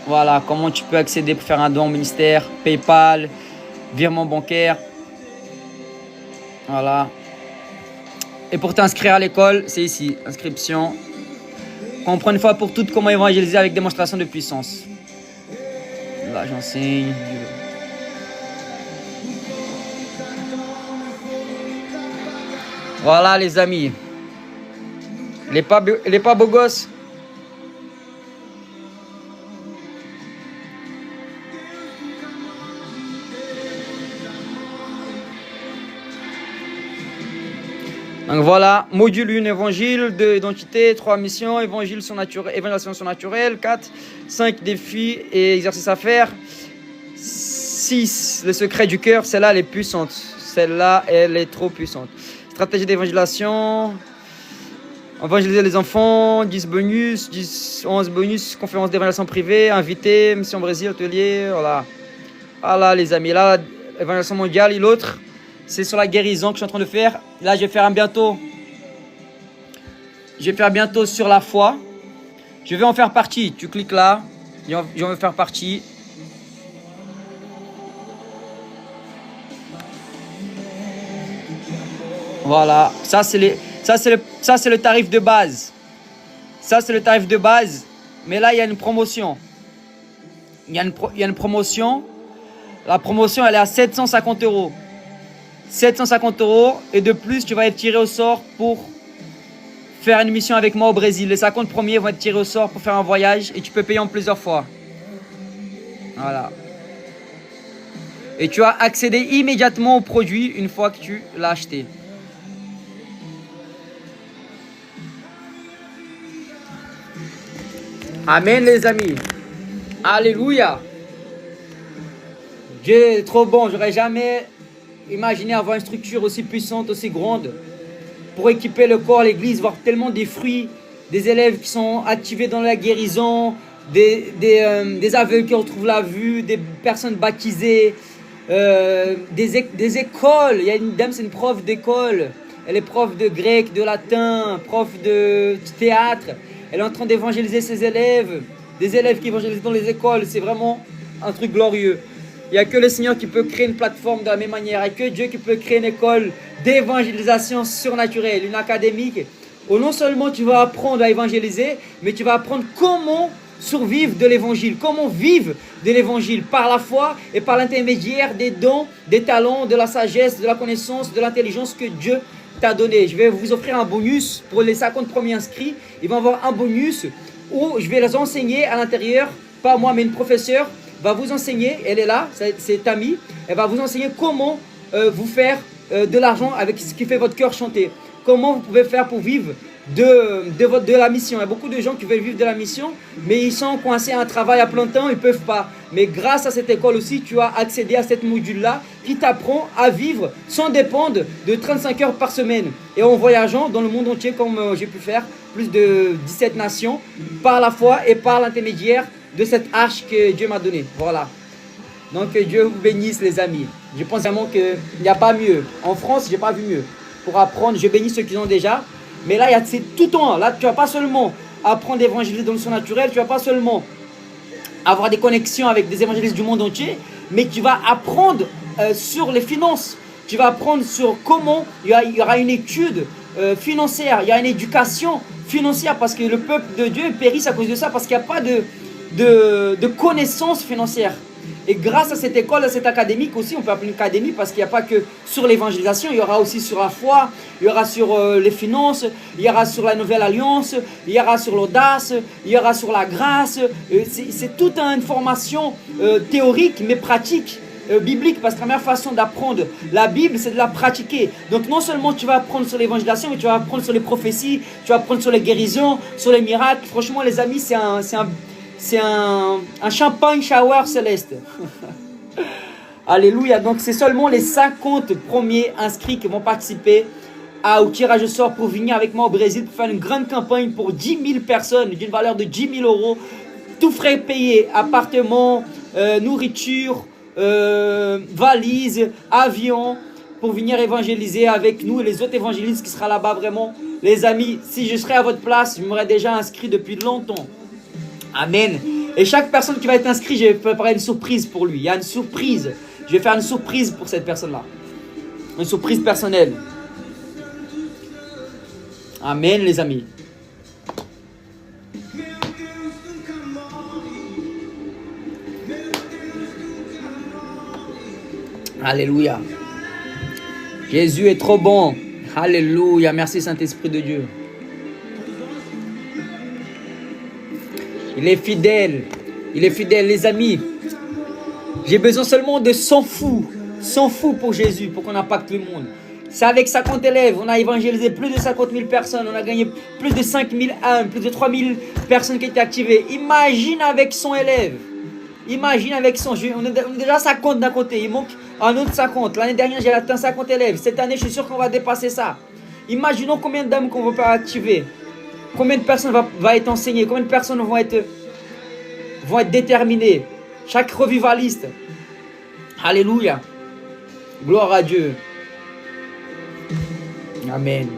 Voilà, comment tu peux accéder pour faire un don au ministère, PayPal, virement bancaire. Voilà. Et pour t'inscrire à l'école, c'est ici, inscription. Comprends une fois pour toutes comment évangéliser avec démonstration de puissance. Là, j'enseigne. Voilà les amis. Il est pas beau gosse. Donc voilà, module 1, évangile, 2, identité, 3, mission, évangile surnaturel, évaluation surnaturelle, 4, 5, défis et exercices à faire, 6, le secret du cœur, celle-là elle est puissante, celle-là elle est trop puissante. Stratégie d'évangélisation, évangéliser les enfants, 10 bonus, 11 bonus, conférence d'évangélisation privée, invité, mission Brésil, atelier, voilà. Voilà les amis, là, évangélisation mondiale et l'autre. C'est sur la guérison que je suis en train de faire. Là, je vais faire bientôt. Je vais faire bientôt sur la foi. Je vais en faire partie. Tu cliques là. Je vais en faire partie. Voilà. Ça, c'est le tarif de base. Ça, c'est le tarif de base. Mais là, il y a une promotion. Il y a une promotion. La promotion, elle est à 750 €. 750 € et de plus tu vas être tiré au sort pour faire une mission avec moi au Brésil. Les 50 premiers vont être tirés au sort pour faire un voyage et tu peux payer en plusieurs fois. Voilà. Et tu as accédé immédiatement au produit une fois que tu l'as acheté. Amen les amis. Alléluia. Dieu est trop bon. J'aurais jamais imaginez avoir une structure aussi puissante, aussi grande pour équiper le corps, l'église, voir tellement des fruits, des élèves qui sont activés dans la guérison, des aveugles qui retrouvent la vue, des personnes baptisées, des écoles. Il y a une dame, c'est une prof d'école. Elle est prof de grec, de latin, prof de théâtre. Elle est en train d'évangéliser ses élèves. des élèves qui évangélisent dans les écoles. C'est vraiment un truc glorieux. Il n'y a que le Seigneur qui peut créer une plateforme de la même manière. Il n'y a que Dieu qui peut créer une école d'évangélisation surnaturelle, une académie où non seulement tu vas apprendre à évangéliser, mais tu vas apprendre comment survivre de l'évangile, comment vivre de l'évangile par la foi et par l'intermédiaire des dons, des talents, de la sagesse, de la connaissance, de l'intelligence que Dieu t'a donné. Je vais vous offrir un bonus pour les 50 premiers inscrits. Ils vont avoir un bonus où je vais les enseigner à l'intérieur, pas moi mais une professeure va vous enseigner, elle est là, c'est Tammy, elle va vous enseigner comment vous faire de l'argent avec ce qui fait votre cœur chanter. Comment vous pouvez faire pour vivre de la mission. Il y a beaucoup de gens qui veulent vivre de la mission, mais ils sont coincés à un travail à plein temps, ils ne peuvent pas. Mais grâce à cette école aussi, tu as accédé à cette module-là qui t'apprend à vivre sans dépendre de 35 heures par semaine. Et en voyageant dans le monde entier, comme j'ai pu faire, plus de 17 nations, par la foi et par l'intermédiaire de cette arche que Dieu m'a donnée. Voilà. Donc Dieu vous bénisse les amis. Je pense vraiment qu'il n'y a pas mieux. En France, je n'ai pas vu mieux. Pour apprendre, je bénis ceux qui ont déjà. Mais là, c'est tout le temps. Là, tu ne vas pas seulement apprendre à évangéliser dans le surnaturel, tu ne vas pas seulement avoir des connexions avec des évangélistes du monde entier, mais tu vas apprendre sur les finances. Tu vas apprendre sur comment il y aura une étude financière, il y a une éducation financière, parce que le peuple de Dieu périsse à cause de ça, parce qu'il n'y a pas de connaissances financières. Et grâce à cette école, à cette académique aussi, on peut appeler une académie parce qu'il n'y a pas que sur l'évangélisation, il y aura aussi sur la foi, il y aura sur les finances, il y aura sur la nouvelle alliance, il y aura sur l'audace, il y aura sur la grâce. C'est toute une formation théorique mais pratique, biblique, parce que la meilleure façon d'apprendre la Bible, c'est de la pratiquer. Donc non seulement tu vas apprendre sur l'évangélisation, mais tu vas apprendre sur les prophéties, tu vas apprendre sur les guérisons, sur les miracles. Franchement les amis, c'est un champagne shower céleste. Alléluia. Donc c'est seulement les 50 premiers inscrits qui vont participer au tirage au sort pour venir avec moi au Brésil pour faire une grande campagne pour 10 000 personnes d'une valeur de 10 000 euros. Tout frais payé, appartement, nourriture, valise, avion, pour venir évangéliser avec nous et les autres évangélistes qui seront là-bas vraiment. Les amis, si je serais à votre place, je m'aurais déjà inscrit depuis longtemps. Amen. Et chaque personne qui va être inscrite, je vais préparer une surprise pour lui. Il y a une surprise. Je vais faire une surprise pour cette personne-là. Une surprise personnelle. Amen, les amis. Alléluia. Jésus est trop bon. Alléluia. Merci Saint-Esprit de Dieu. Il est fidèle. Il est fidèle, les amis. J'ai besoin seulement de 100 fous. 100 fous pour Jésus, pour qu'on impacte tout le monde. C'est avec 50 élèves. On a évangélisé plus de 50 000 personnes. On a gagné plus de 5 000 âmes, plus de 3 000 personnes qui étaient activées. Imagine avec 100 élèves. Imagine avec 100. On est déjà 50 d'un côté. Il manque un autre 50. L'année dernière, j'ai atteint 50 élèves. Cette année, je suis sûr qu'on va dépasser ça. Imaginons combien d'âmes qu'on va pas activer. Combien de personnes va être enseignées? Combien de personnes vont être déterminées? Chaque revivaliste. Alléluia. Gloire à Dieu. Amen.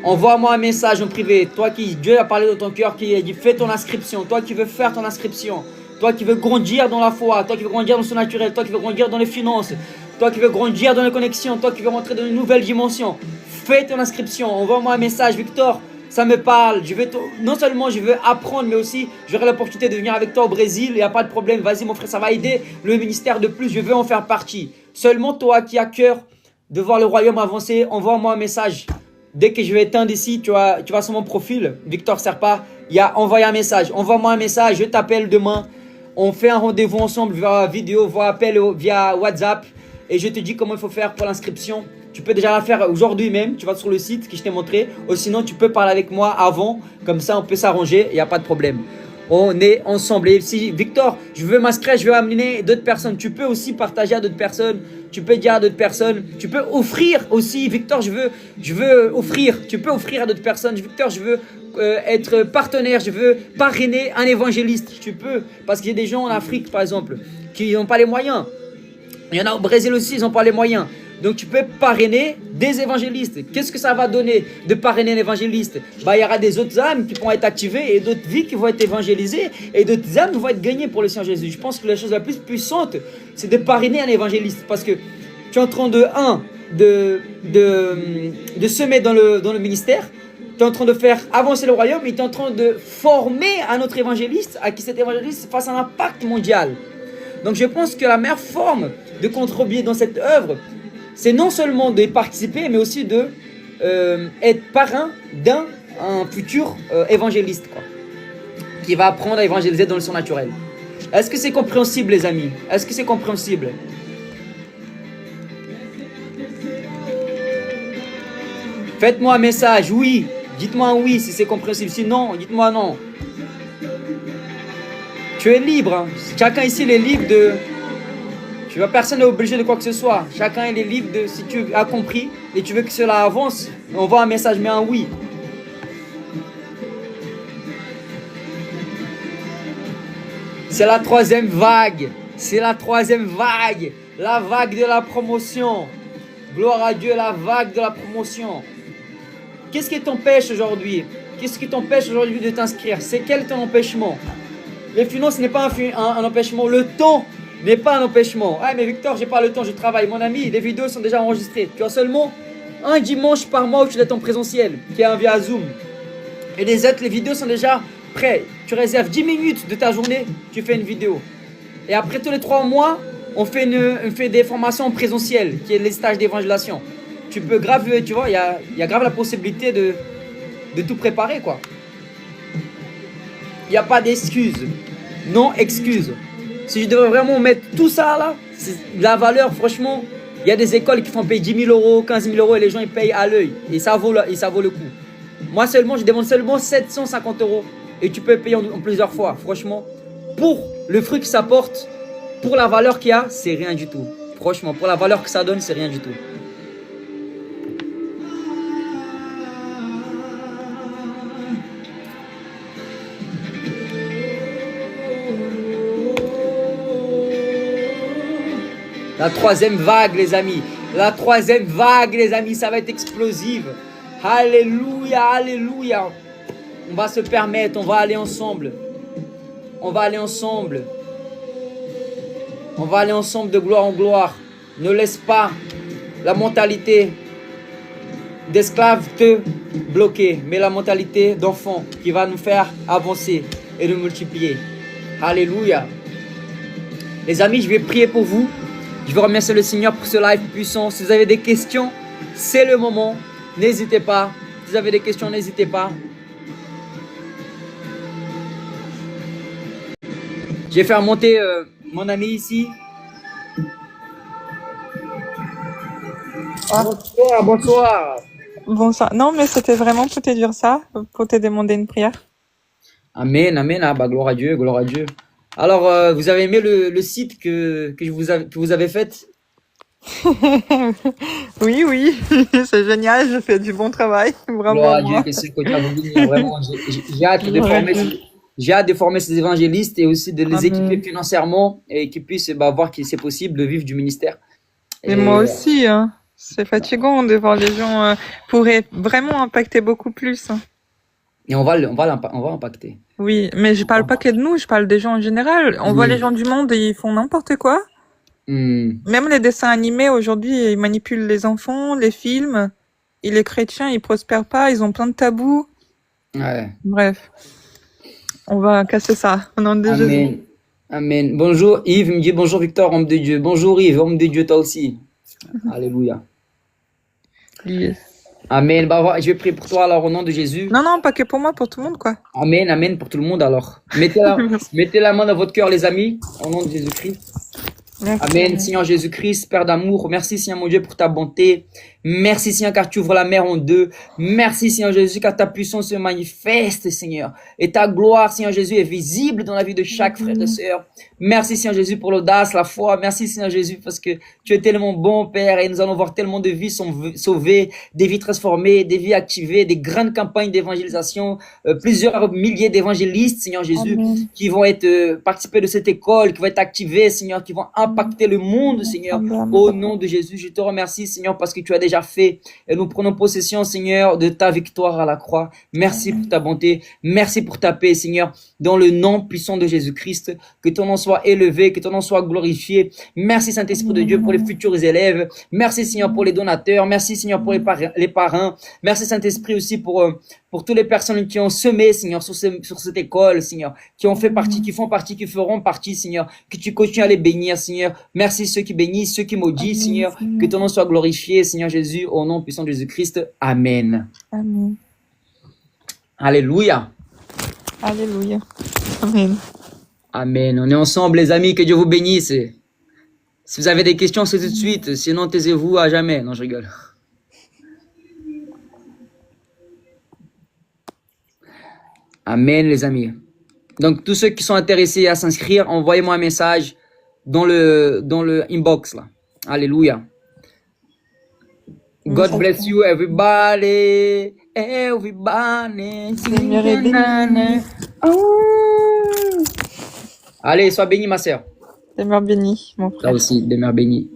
Envoie-moi un message en privé. Toi qui, Dieu a parlé dans ton cœur, qui a dit fais ton inscription. Toi qui veux faire ton inscription. Toi qui veux grandir dans la foi. Toi qui veux grandir dans le surnaturel. Toi qui veux grandir dans les finances. Toi qui veux grandir dans les connexions, toi qui veux rentrer dans une nouvelle dimension, fais ton inscription, envoie-moi un message, Victor, ça me parle, non seulement je veux apprendre, mais aussi j'aurai l'opportunité de venir avec toi au Brésil, il n'y a pas de problème, vas-y mon frère, ça va aider le ministère de plus, je veux en faire partie. Seulement toi qui as cœur de voir le royaume avancer, envoie-moi un message. Dès que je vais éteindre ici, tu vas sur mon profil, Victor Serpa, envoie un message, envoie-moi un message, je t'appelle demain, on fait un rendez-vous ensemble via vidéo, via appel, via WhatsApp. Et je te dis comment il faut faire pour l'inscription. Tu peux déjà la faire aujourd'hui même. Tu vas sur le site que je t'ai montré. Ou sinon, tu peux parler avec moi avant. Comme ça, on peut s'arranger. Il n'y a pas de problème. On est ensemble. Et si Victor, je veux m'inscrire, je veux amener d'autres personnes. Tu peux aussi partager à d'autres personnes. Tu peux dire à d'autres personnes. Tu peux offrir aussi. Victor, je veux offrir. Tu peux offrir à d'autres personnes. Victor, je veux être partenaire. Je veux parrainer un évangéliste. Tu peux. Parce qu'il y a des gens en Afrique, par exemple, qui n'ont pas les moyens. Il y en a au Brésil aussi, ils n'ont pas les moyens. Donc tu peux parrainer des évangélistes. Qu'est-ce que ça va donner de parrainer un évangéliste? Bah, il y aura des autres âmes qui vont être activées et d'autres vies qui vont être évangélisées et d'autres âmes vont être gagnées pour le Seigneur Jésus. Je pense que la chose la plus puissante, c'est de parrainer un évangéliste parce que tu es en train de semer dans le ministère. Tu es en train de faire avancer le royaume et tu es en train de former un autre évangéliste à qui cet évangéliste fasse un impact mondial. Donc je pense que la meilleure forme de contribuer dans cette œuvre, c'est non seulement de participer, mais aussi de être parrain d'un futur évangéliste, quoi, qui va apprendre à évangéliser dans le surnaturel. Est-ce que c'est compréhensible, les amis? Est-ce que c'est compréhensible? Faites-moi un message, oui. Dites-moi un oui si c'est compréhensible. Sinon, dites-moi non. Tu es libre. Hein. Chacun ici il est libre de... Personne n'est obligé de quoi que ce soit. Chacun il est libre de... Si tu as compris et tu veux que cela avance, on voit un message, mais un oui. C'est la troisième vague. C'est la troisième vague. La vague de la promotion. Gloire à Dieu, la vague de la promotion. Qu'est-ce qui t'empêche aujourd'hui? Qu'est-ce qui t'empêche aujourd'hui de t'inscrire? C'est quel ton empêchement? Les finances n'est pas un empêchement. Le temps n'est pas un empêchement. Ah mais Victor, j'ai pas le temps, je travaille. Mon ami, les vidéos sont déjà enregistrées. Tu as seulement un dimanche par mois où tu es en présentiel, qui est un via Zoom. Et les autres, les vidéos sont déjà prêtes. Tu réserves 10 minutes de ta journée, tu fais une vidéo. Et après tous les 3 mois, on fait des formations en présentiel, qui est les stages d'évangélisation. Tu peux grave, tu vois, il y a grave la possibilité de tout préparer, quoi. Il n'y a pas d'excuses. Non excuse. Si je devrais vraiment mettre tout ça là, la valeur, franchement, il y a des écoles qui font payer 10 000 euros, 15 000 euros et les gens ils payent à l'œil. Et ça vaut le coup. Moi seulement, je demande seulement 750 euros et tu peux payer en plusieurs fois. Franchement, pour le fruit que ça porte, pour la valeur qu'il y a, c'est rien du tout. Franchement, pour la valeur que ça donne, c'est rien du tout. La troisième vague, les amis. La troisième vague, les amis, ça va être explosive. Alléluia, alléluia. On va se permettre, on va aller ensemble. On va aller ensemble. On va aller ensemble de gloire en gloire. Ne laisse pas la mentalité d'esclave te bloquer, mais la mentalité d'enfant qui va nous faire avancer et nous multiplier. Alléluia. Les amis, je vais prier pour vous. Je veux remercier le Seigneur pour ce live puissant. Si vous avez des questions, c'est le moment. N'hésitez pas. Si vous avez des questions, n'hésitez pas. Je vais faire monter mon ami ici. Ah. Bonsoir, bonsoir. Bonsoir. Non, mais c'était vraiment pour te dire ça, pour te demander une prière. Amen, amen. Ah, bah, gloire à Dieu, gloire à Dieu. Alors, vous avez aimé le site que vous avez fait? Oui, oui, c'est génial, je fais du bon travail, bravo Gloire à à Dieu, moi. que c'est le côté à vous bénir. Vraiment, j'ai hâte de former ces évangélistes et aussi de les équiper Amen. financièrement et qu'ils puissent voir que c'est possible de vivre du ministère. Et moi aussi, hein. C'est fatigant de voir les gens pourraient vraiment impacter beaucoup plus. Hein. Et on va impacter. Oui, mais je parle pas que de nous, je parle des gens en général. On voit les gens du monde et ils font n'importe quoi. Même les dessins animés aujourd'hui, ils manipulent les enfants, les films. Et les chrétiens, ils prospèrent pas, ils ont plein de tabous. Ouais. Bref, on va casser ça au nom de Jésus. Amen. Amen. Bonjour Yves, il me dit bonjour Victor, homme de Dieu. Bonjour Yves, homme de Dieu, toi aussi. Alléluia. Yes. Amen. Bah, je vais prier pour toi alors au nom de Jésus. Non, non, pas que pour moi, pour tout le monde, quoi. Amen, amen pour tout le monde alors. Mettez la main dans votre cœur les amis, au nom de Jésus-Christ. Merci. Amen. Seigneur Jésus-Christ, Père d'amour, merci Seigneur mon Dieu pour ta bonté. Merci, Seigneur, car tu ouvres la mer en deux. Merci, Seigneur Jésus, car ta puissance se manifeste, Seigneur. Et ta gloire, Seigneur Jésus, est visible dans la vie de chaque frère et sœur. Merci, Seigneur Jésus, pour l'audace, la foi. Merci, Seigneur Jésus, parce que tu es tellement bon, Père, et nous allons voir tellement de vies sauvées, des vies transformées, des vies activées, des grandes campagnes d'évangélisation, plusieurs milliers d'évangélistes, Seigneur Jésus, Amen. qui vont être participer de cette école, qui vont être activés, Seigneur, qui vont impacter le monde, Seigneur. Amen. Au nom de Jésus, je te remercie, Seigneur, parce que tu as déjà fait. Et nous prenons possession, Seigneur, de ta victoire à la croix. Merci pour ta bonté. Merci pour ta paix, Seigneur. Dans le nom puissant de Jésus-Christ, que ton nom soit élevé, que ton nom soit glorifié. Merci, Saint-Esprit de Dieu, pour les futurs élèves. Merci, Seigneur, pour les donateurs. Merci, Seigneur, pour les parrains. Merci, Saint-Esprit, aussi pour toutes les personnes qui ont semé, Seigneur, sur cette école, Seigneur, qui ont fait partie, qui font partie, qui feront partie, Seigneur, que tu continues à les bénir, Seigneur. Merci ceux qui bénissent, ceux qui maudissent, Seigneur, que ton nom soit glorifié, Seigneur Jésus, au nom puissant de Jésus-Christ. Amen. Amen. Alléluia. Alléluia. Amen. Amen. On est ensemble, les amis, que Dieu vous bénisse. Si vous avez des questions, c'est tout de suite, sinon taisez-vous à jamais. Non, je rigole. Amen, les amis. Donc, tous ceux qui sont intéressés à s'inscrire, envoyez-moi un message dans le inbox, là. Alléluia. God bless you, everybody. Everybody. Allez, sois béni, ma sœur. Demeure béni, mon frère. Toi aussi, demeure béni.